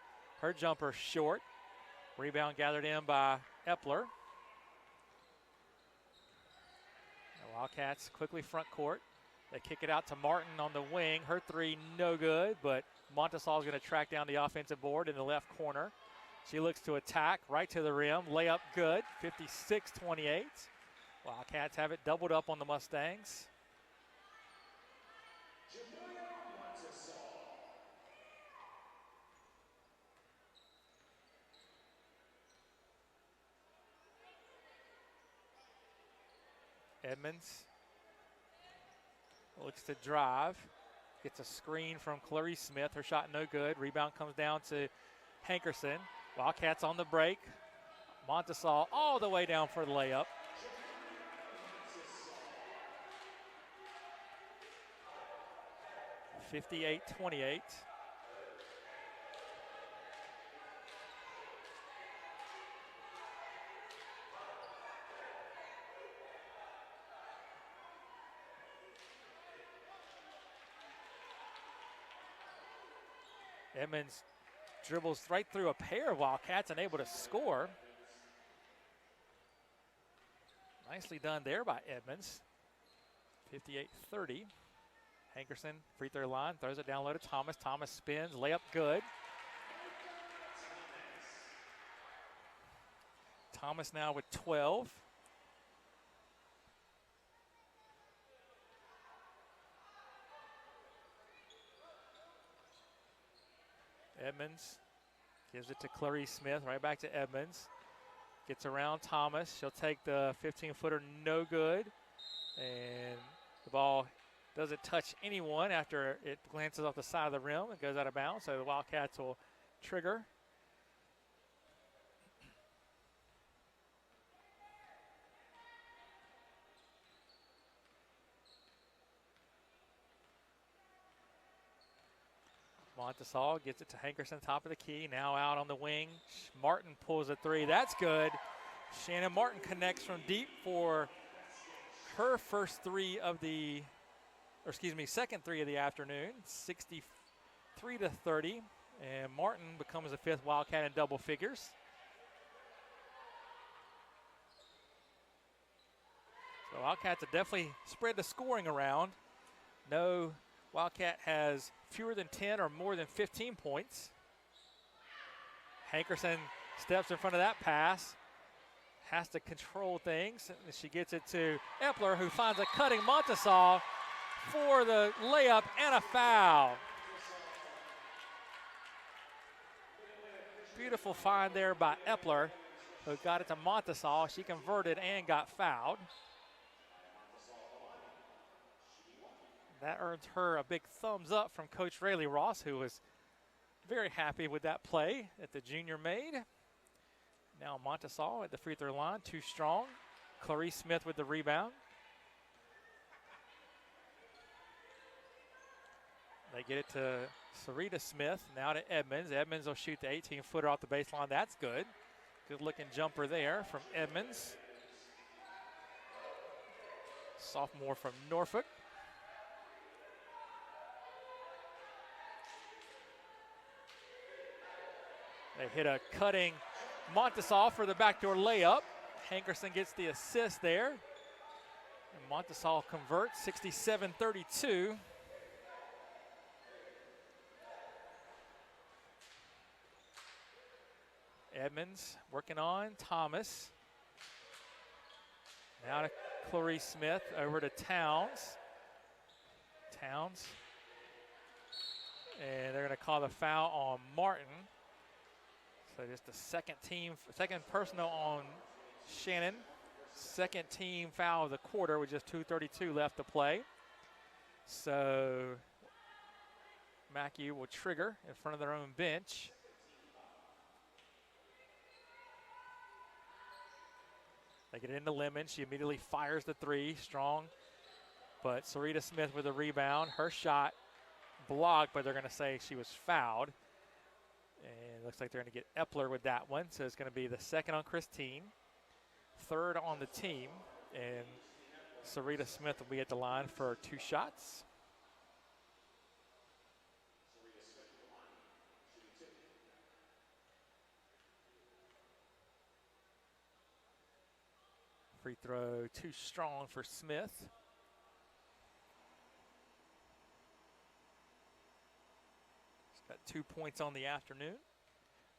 Her jumper short. Rebound gathered in by Epler. The Wildcats quickly front court. They kick it out to Martin on the wing. Her 3 no good, but Montesaw is going to track down the offensive board in the left corner. She looks to attack right to the rim. Layup good, 56-28. Wildcats have it doubled up on the Mustangs. Edmonds looks to drive, gets a screen from Clarice Smith. Her shot no good. Rebound comes down to Hankerson. Wildcats on the break. Montesaw all the way down for the layup. (58-28). Edmonds dribbles right through a pair of Wildcats and able to score. Nicely done there by Edmonds. 58-30. Hankerson, free throw line, throws it down low to Thomas. Thomas spins, layup good. Thomas now with 12. Edmonds gives it to Clarice Smith, right back to Edmonds. Gets around Thomas. She'll take the 15-footer, no good. And the ball doesn't touch anyone after it glances off the side of the rim. It goes out of bounds, so the Wildcats will trigger. Montesal gets it to Hankerson, top of the key, now out on the wing. Martin pulls a three, that's good. Shannon Martin connects from deep for her second three of the afternoon, 63-30. And Martin becomes the 5th Wildcat in double figures. So Wildcats have definitely spread the scoring around. No Wildcat has fewer than 10 or more than 15 points. Hankerson steps in front of that pass. Has to control things. She gets it to Epler, who finds a cutting Montesal for the layup and a foul. Beautiful find there by Epler, who got it to Montesal. She converted and got fouled. That earns her a big thumbs up from Coach Rayleigh Ross, who was very happy with that play that the junior made. Now Montesal at the free throw line, too strong. Clarice Smith with the rebound. They get it to Sarita Smith, now to Edmonds. Edmonds will shoot the 18-footer off the baseline. That's good. Good-looking jumper there from Edmonds. Sophomore from Norfolk. They hit a cutting Montesal for the backdoor layup. Hankerson gets the assist there. And Montesal converts, 67-32. Edmonds working on Thomas. Now to Clarice Smith, over to Towns. Towns. And they're going to call the foul on Martin. So just the second personal on Shannon. Second team foul of the quarter with just 2:32 left to play. So Macu will trigger in front of their own bench. They get it into Lemon. She immediately fires the three, strong. But Sarita Smith with a rebound. Her shot blocked, but they're going to say she was fouled. And it looks like they're going to get Epler with that one. So it's going to be the second on Christine, third on the team. And Sarita Smith will be at the line for 2 shots. Free throw too strong for Smith. She's got 2 points on the afternoon.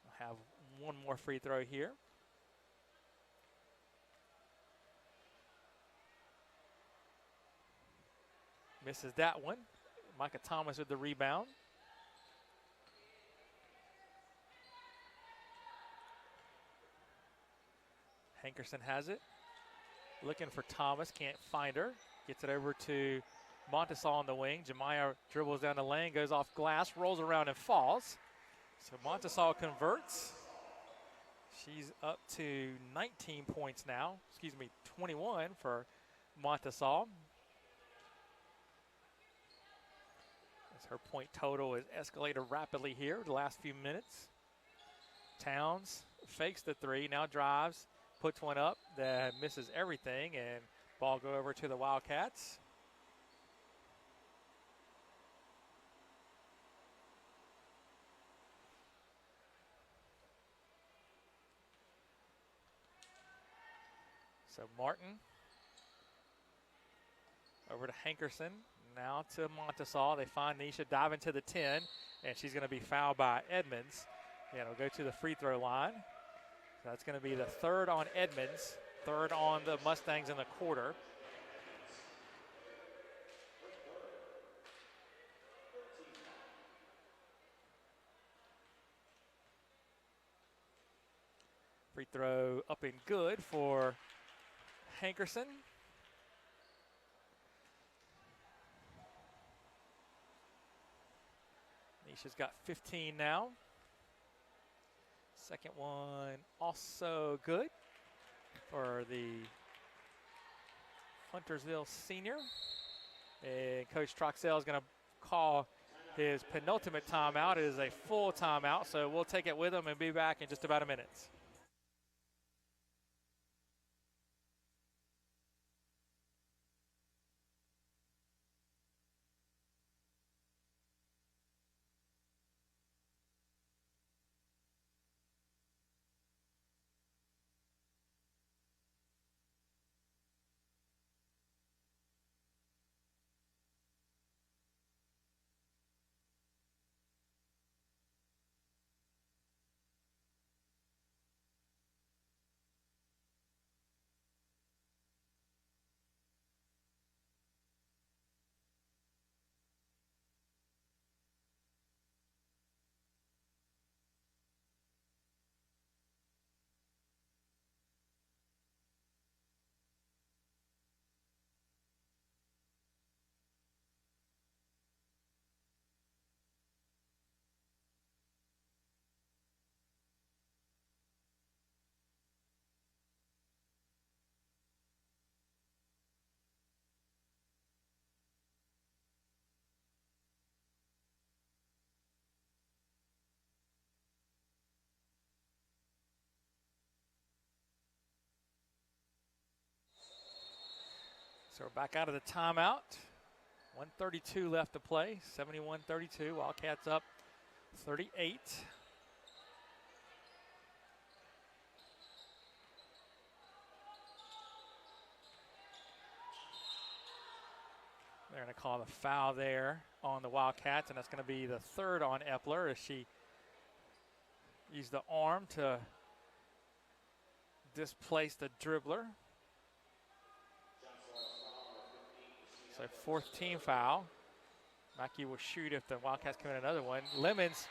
We'll have one more free throw here. Misses that one. Micah Thomas with the rebound. Hankerson has it. Looking for Thomas, can't find her. Gets it over to Montesal on the wing. Jemiah dribbles down the lane, goes off glass, rolls around and falls. So Montesal converts. She's up to 19 points now. 21 for Montesal. As her point total has escalated rapidly here the last few minutes. Towns fakes the three, now drives. Puts one up that misses everything, and ball go over to the Wildcats. So Martin over to Hankerson, now to Montesal. They find Nisha dive into the 10, and she's going to be fouled by Edmonds. And it'll go to the free throw line. That's going to be the third on Edmonds, third on the Mustangs in the quarter. Free throw up and good for Hankerson. Nisha's got 15 now. Second one also good for the Huntersville senior. And Coach Troxell is going to call his penultimate timeout. It is a full timeout, so we'll take it with him and be back in just about a minute. So we're back out of the timeout. 1:32 left to play. 71-32. Wildcats up 38. They're going to call the foul there on the Wildcats, and that's going to be the third on Epler as she used the arm to displace the dribbler. So fourth team foul. Macu will shoot if the Wildcats commit another one. Lemons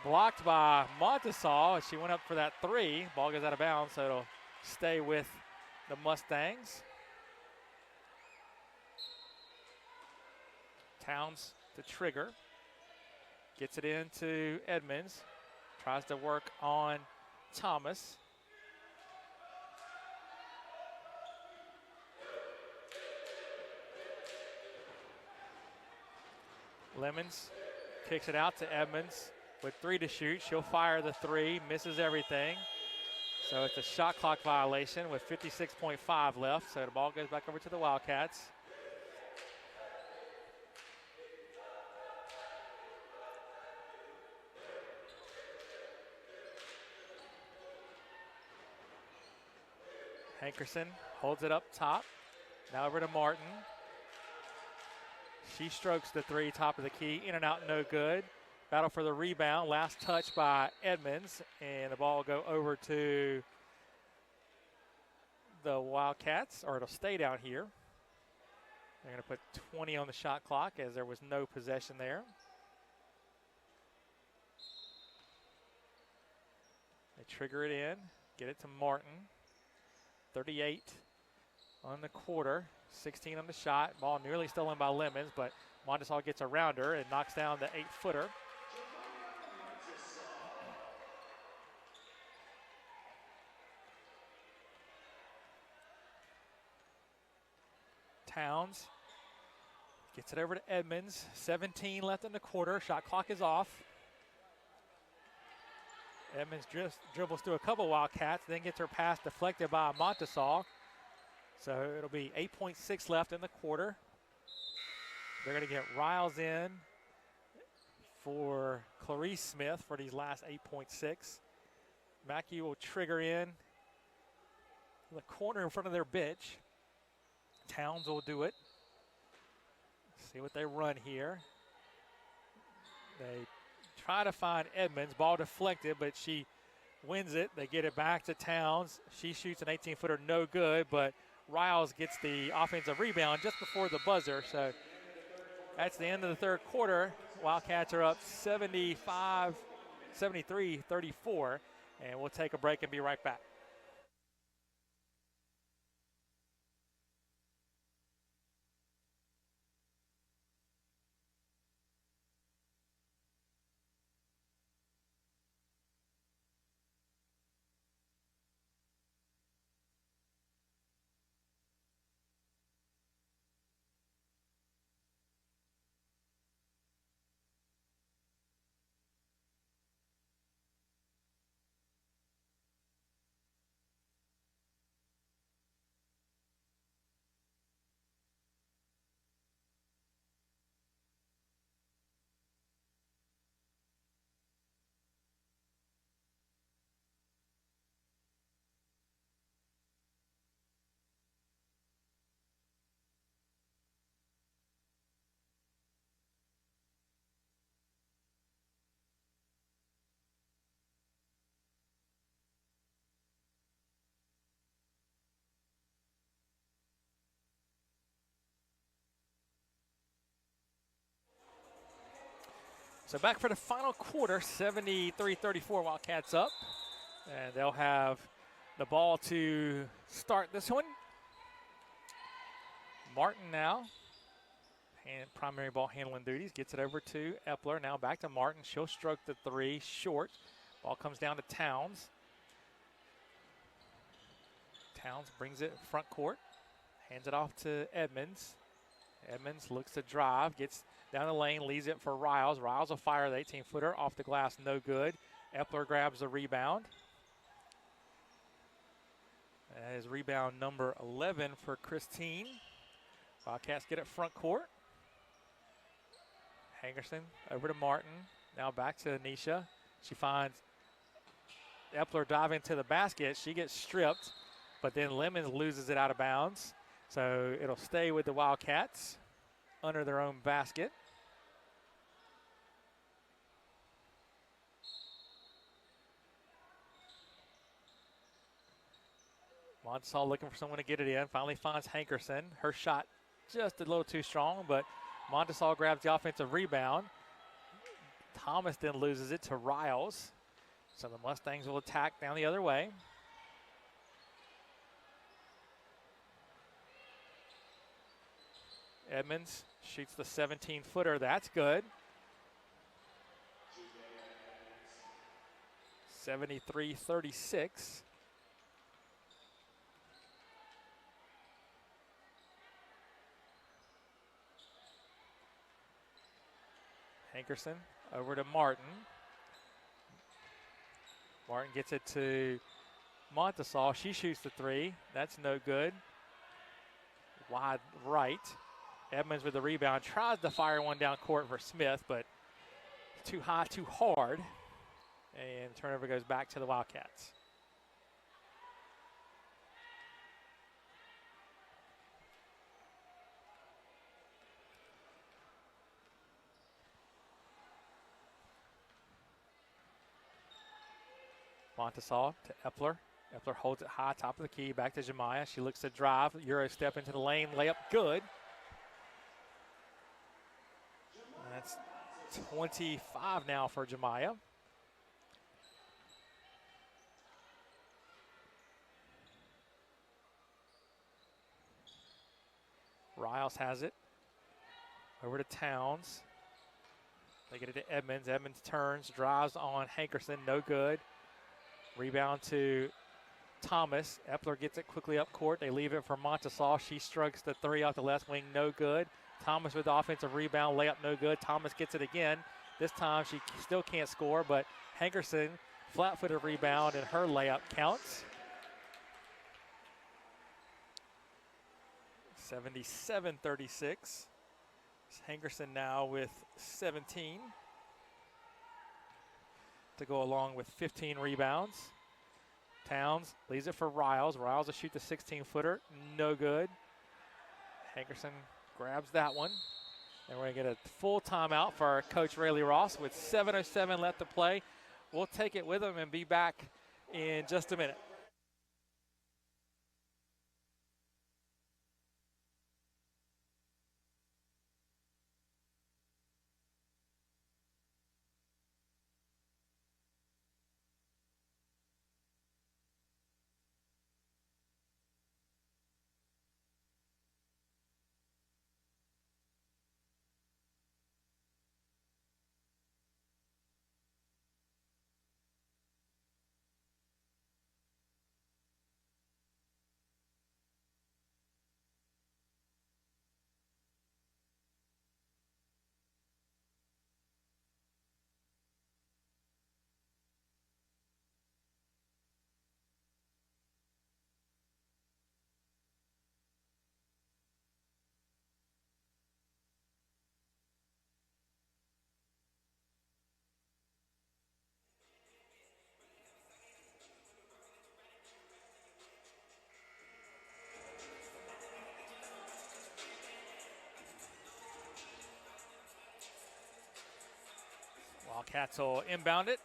blocked by Montesal as she went up for that three. Ball goes out of bounds, so it'll stay with the Mustangs. Towns to trigger. Gets it into Edmonds. Tries to work on Thomas. Lemons kicks it out to Edmonds with 3 to shoot. She'll fire the 3, misses everything. So it's a shot clock violation with 56.5 left. So the ball goes back over to the Wildcats. Hankerson holds it up top. Now over to Martin. She strokes the 3, top of the key, in and out, no good. Battle for the rebound, last touch by Edmonds, and the ball will go over to the Wildcats, or it'll stay down here. They're going to put 20 on the shot clock as there was no possession there. They trigger it in, get it to Martin. 38 on the quarter. 16 on the shot. Ball nearly stolen by Lemons, but Montesal gets around her and knocks down the 8-footer. Towns gets it over to Edmonds. 17 left in the quarter. Shot clock is off. Edmonds dribbles through a couple Wildcats, then gets her pass deflected by Montesal. So it'll be 8.6 left in the quarter. They're going to get Riles in for Clarice Smith for these last 8.6. Mackey will trigger in the corner in front of their bench. Towns will do it. See what they run here. They try to find Edmonds. Ball deflected, but she wins it. They get it back to Towns. She shoots an 18-footer, no good, but Riles gets the offensive rebound just before the buzzer. So that's the end of the third quarter. Wildcats are up 73-34, and we'll take a break and be right back. So back for the final quarter, 73-34, Wildcats up. And they'll have the ball to start this one. Martin now, primary ball handling duties, gets it over to Epler. Now back to Martin. She'll stroke the three short. Ball comes down to Towns. Towns brings it front court, hands it off to Edmonds. Edmonds looks to drive, gets down the lane, leaves it for Riles. Riles will fire the 18-footer off the glass, no good. Epler grabs the rebound. That is rebound number 11 for Christine. Wildcats get it front court. Hankerson over to Martin. Now back to Anisha. She finds Epler diving to the basket. She gets stripped, but then Lemons loses it out of bounds. So it'll stay with the Wildcats under their own basket. Montesal looking for someone to get it in. Finally finds Hankerson. Her shot just a little too strong, but Montesal grabs the offensive rebound. Thomas then loses it to Riles. So the Mustangs will attack down the other way. Edmonds shoots the 17-footer. That's good. 73-36. Hankerson over to Martin. Martin gets it to Montesal. She shoots the three. That's no good. Wide right. Edmonds with the rebound. Tries to fire one down court for Smith, but too high, too hard. And turnover goes back to the Wildcats. Montesal to Epler. Epler holds it high, top of the key, back to Jemiah. She looks to drive, Euro step into the lane, layup good. That's 25 now for Jemiah. Riles has it. Over to Towns. They get it to Edmonds. Edmonds turns, drives on Hankerson, no good. Rebound to Thomas. Epler gets it quickly up court. They leave it for Montesal. She strokes the three off the left wing, no good. Thomas with the offensive rebound, layup no good. Thomas gets it again. This time she still can't score, but Hankerson, flat-footed rebound, and her layup counts. 77-36. Hankerson now with 17 to go along with 15 rebounds. Towns leaves it for Riles. Riles will shoot the 16-footer. No good. Hankerson grabs that one. And we're going to get a full timeout for our coach, Rayleigh Ross, with 7:07 left to play. We'll take it with him and be back in just a minute. Wildcats will inbound it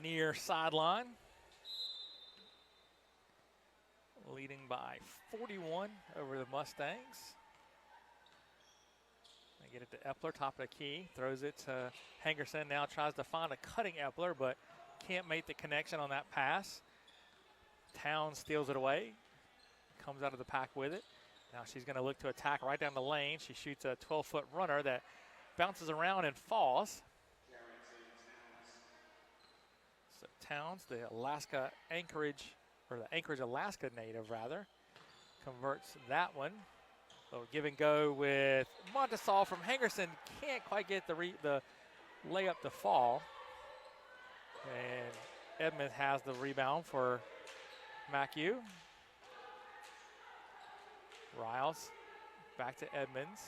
near sideline. Leading by 41 over the Mustangs. They get it to Epler, top of the key. Throws it to Hankerson. Now tries to find a cutting Epler, but can't make the connection on that pass. Towns steals it away. Comes out of the pack with it. Now she's going to look to attack right down the lane. She shoots a 12-foot runner that bounces around and falls. So Towns, the Anchorage, Alaska native rather, converts that one. So give and go with Montesol from Hankerson. Can't quite get the layup to fall. And Edmonds has the rebound for Macu. Riles back to Edmonds.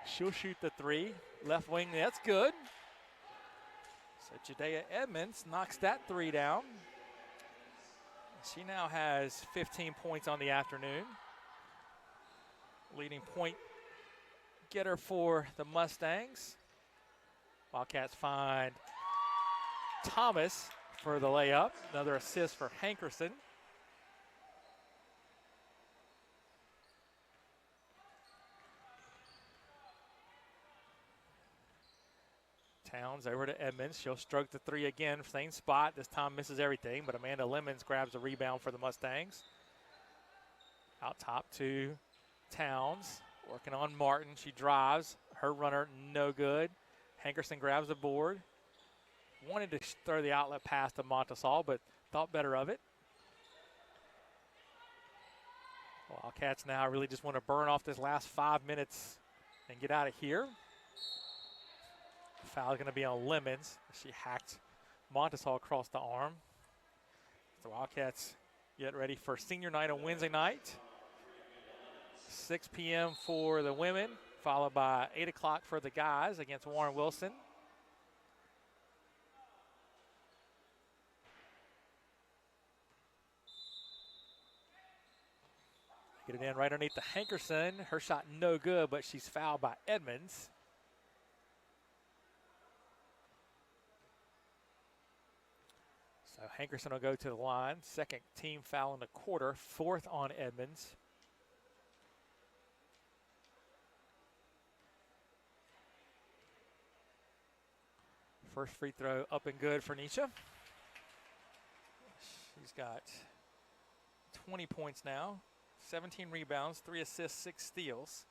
She'll shoot the three. Left wing, that's good. So Judea Edmonds knocks that three down. She now has 15 points on the afternoon. Leading point getter for the Mustangs. Wildcats find Thomas for the layup. Another assist for Hankerson. Towns over to Edmonds. She'll stroke the three again, same spot. This time misses everything, but Amanda Lemons grabs a rebound for the Mustangs. Out top to Towns, working on Martin. She drives. Her runner, no good. Hankerson grabs the board. Wanted to throw the outlet pass to Montesol, but thought better of it. Wildcats now really just want to burn off this last 5 minutes and get out of here. Foul is going to be on Lemons. She hacked Montesol across the arm. The Wildcats get ready for senior night on Wednesday night. 6 p.m. for the women, followed by 8 o'clock for the guys against Warren Wilson. Get it in right underneath the Hankerson. Her shot no good, but she's fouled by Edmonds. So Hankerson will go to the line. Second team foul in the quarter, fourth on Edmonds. First free throw up and good for Nisha. She's got 20 points now, 17 rebounds, 3 assists, 6 steals.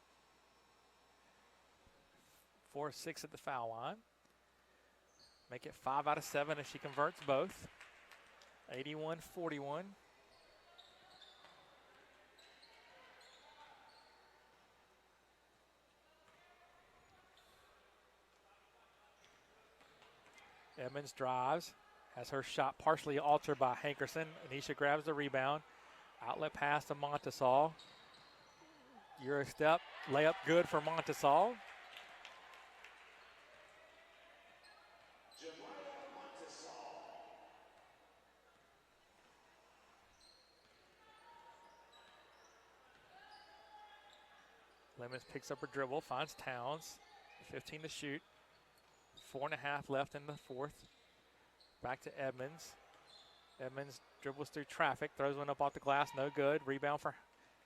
4 of 6 at the foul line. Make it 5 out of 7 if she converts both. 81-41. Edmonds drives, has her shot partially altered by Hankerson. Anisha grabs the rebound. Outlet pass to Montesol. Euro step, layup good for Montesol. Lemons picks up her dribble, finds Towns. 15 to shoot. 4.5 left in the fourth. Back to Edmonds. Edmonds dribbles through traffic, throws one up off the glass, no good. Rebound for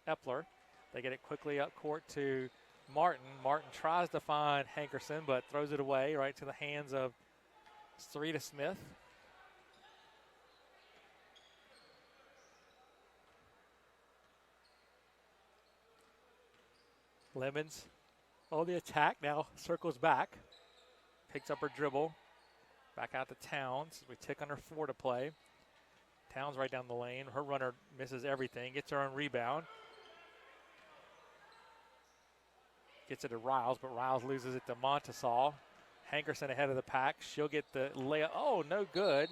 Epler. They get it quickly up court to Martin. Martin tries to find Hankerson, but throws it away right to the hands of Sarita Smith. Lemons on the attack, now circles back. Picks up her dribble. Back out to Towns. We tick under 4 to play. Towns right down the lane. Her runner misses everything. Gets her own rebound. Gets it to Riles, but Riles loses it to Montesol. Hankerson ahead of the pack. She'll get the layup. Oh, no good.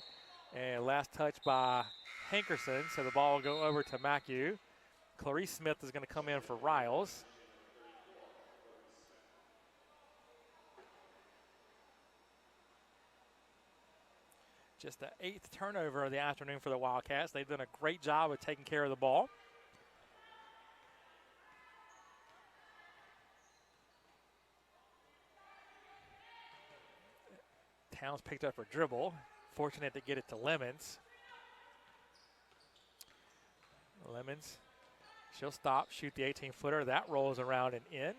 And last touch by Hankerson. So the ball will go over to Macu. Clarice Smith is going to come in for Riles. Just the 8th turnover of the afternoon for the Wildcats. They've done a great job of taking care of the ball. Towns picked up her dribble. Fortunate to get it to Lemons. Lemons She'll stop, shoot the 18-footer. That rolls around and in.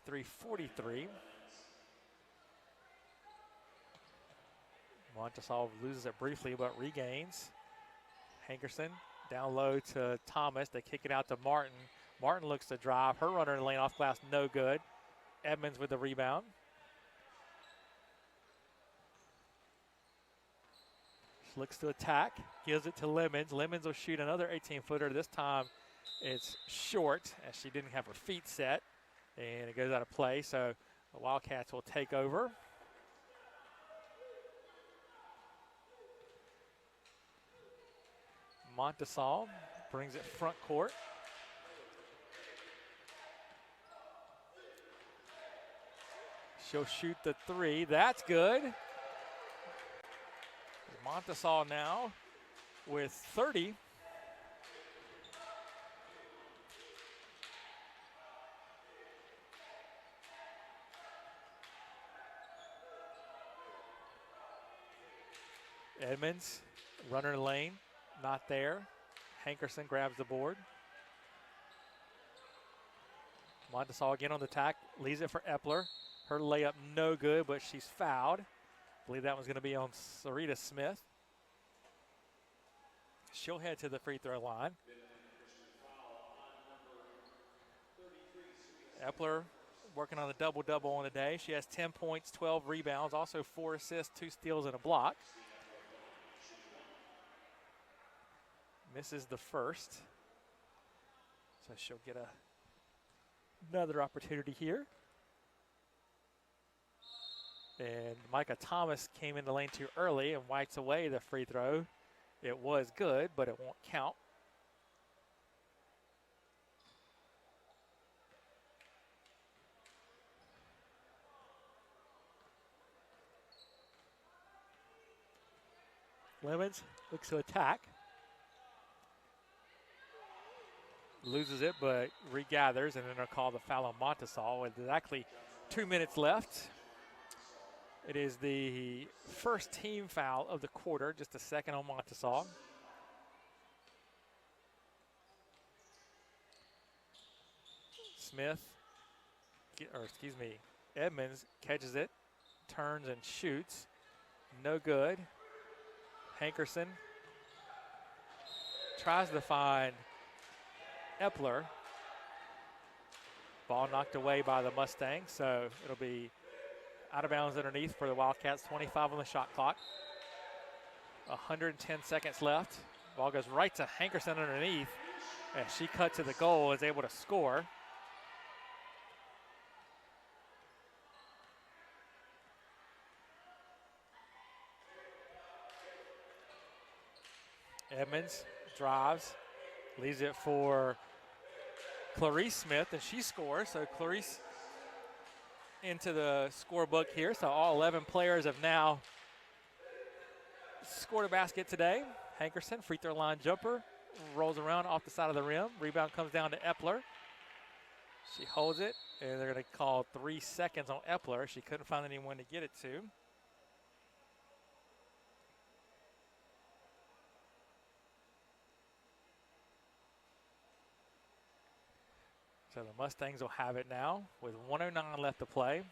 83-43. Montesol loses it briefly, but regains. Hankerson down low to Thomas. They kick it out to Martin. Martin looks to drive. Her runner in the lane off glass, no good. Edmonds with the rebound. She looks to attack, gives it to Lemons. Lemons will shoot another 18-footer. This time it's short as she didn't have her feet set, and it goes out of play. So the Wildcats will take over. Montesol brings it front court. She'll shoot the three. That's good. Montesol now with 30. Edmonds, runner lane, not there. Hankerson grabs the board. Montesol again on the attack, leaves it for Epler. Her layup no good, but she's fouled. I believe that was going to be on Sarita Smith. She'll head to the free throw line. Epler working on a double-double on the day. She has 10 points, 12 rebounds, also 4 assists, 2 steals, and a block. Misses the first. So she'll get another opportunity here. And Micah Thomas came in the lane too early and wipes away the free throw. It was good, but it won't count. Lemons looks to attack. Loses it, but regathers, and then they'll call the foul on Montesol with exactly 2 minutes left. It is the first team foul of the quarter, just a second on Montesol. Edmonds catches it, turns and shoots. No good. Hankerson tries to find Epler. Ball knocked away by the Mustangs, so it'll be out of bounds underneath for the Wildcats. 25 on the shot clock. 110 seconds left. Ball goes right to Hankerson underneath, and she cut to the goal, is able to score. Edmonds drives, leaves it for Clarice Smith, and she scores. So Clarice into the scorebook here. So all 11 players have now scored a basket today. Hankerson, free throw line jumper, rolls around off the side of the rim. Rebound comes down to Epler. She holds it, and they're going to call 3 seconds on Epler. She couldn't find anyone to get it to. So the Mustangs will have it now with 1:09 left to play.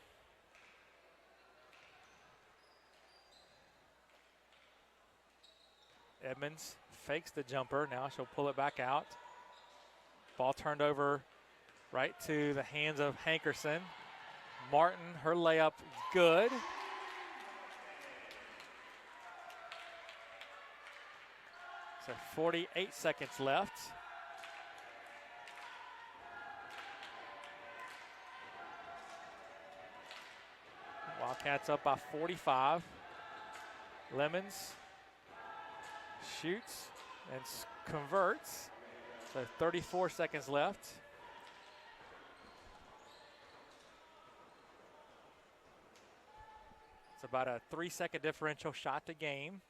Edmonds fakes the jumper. Now she'll pull it back out. Ball turned over right to the hands of Hankerson. Martin, her layup good. So 48 seconds left. Wildcats up by 45. Lemons shoots and converts. So 34 seconds left. It's about a 3-second differential shot to game.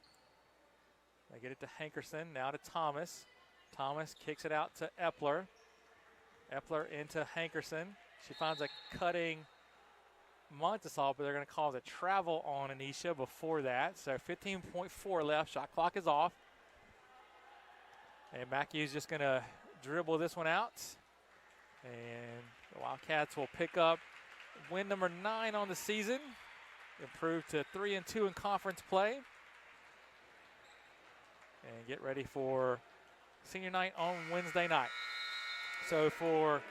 They get it to Hankerson, now to Thomas. Thomas kicks it out to Epler. Epler into Hankerson. She finds a cutting Montesol, but they're going to call the travel on Anisha before that. So 15.4 left. Shot clock is off. And Macu's just going to dribble this one out. And the Wildcats will pick up win number 9 on the season. Improve to 3-2 in conference play. And get ready for senior night on Wednesday night. So for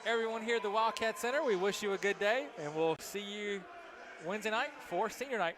everyone here at the Wildcat Center, we wish you a good day, and we'll see you Wednesday night for senior night.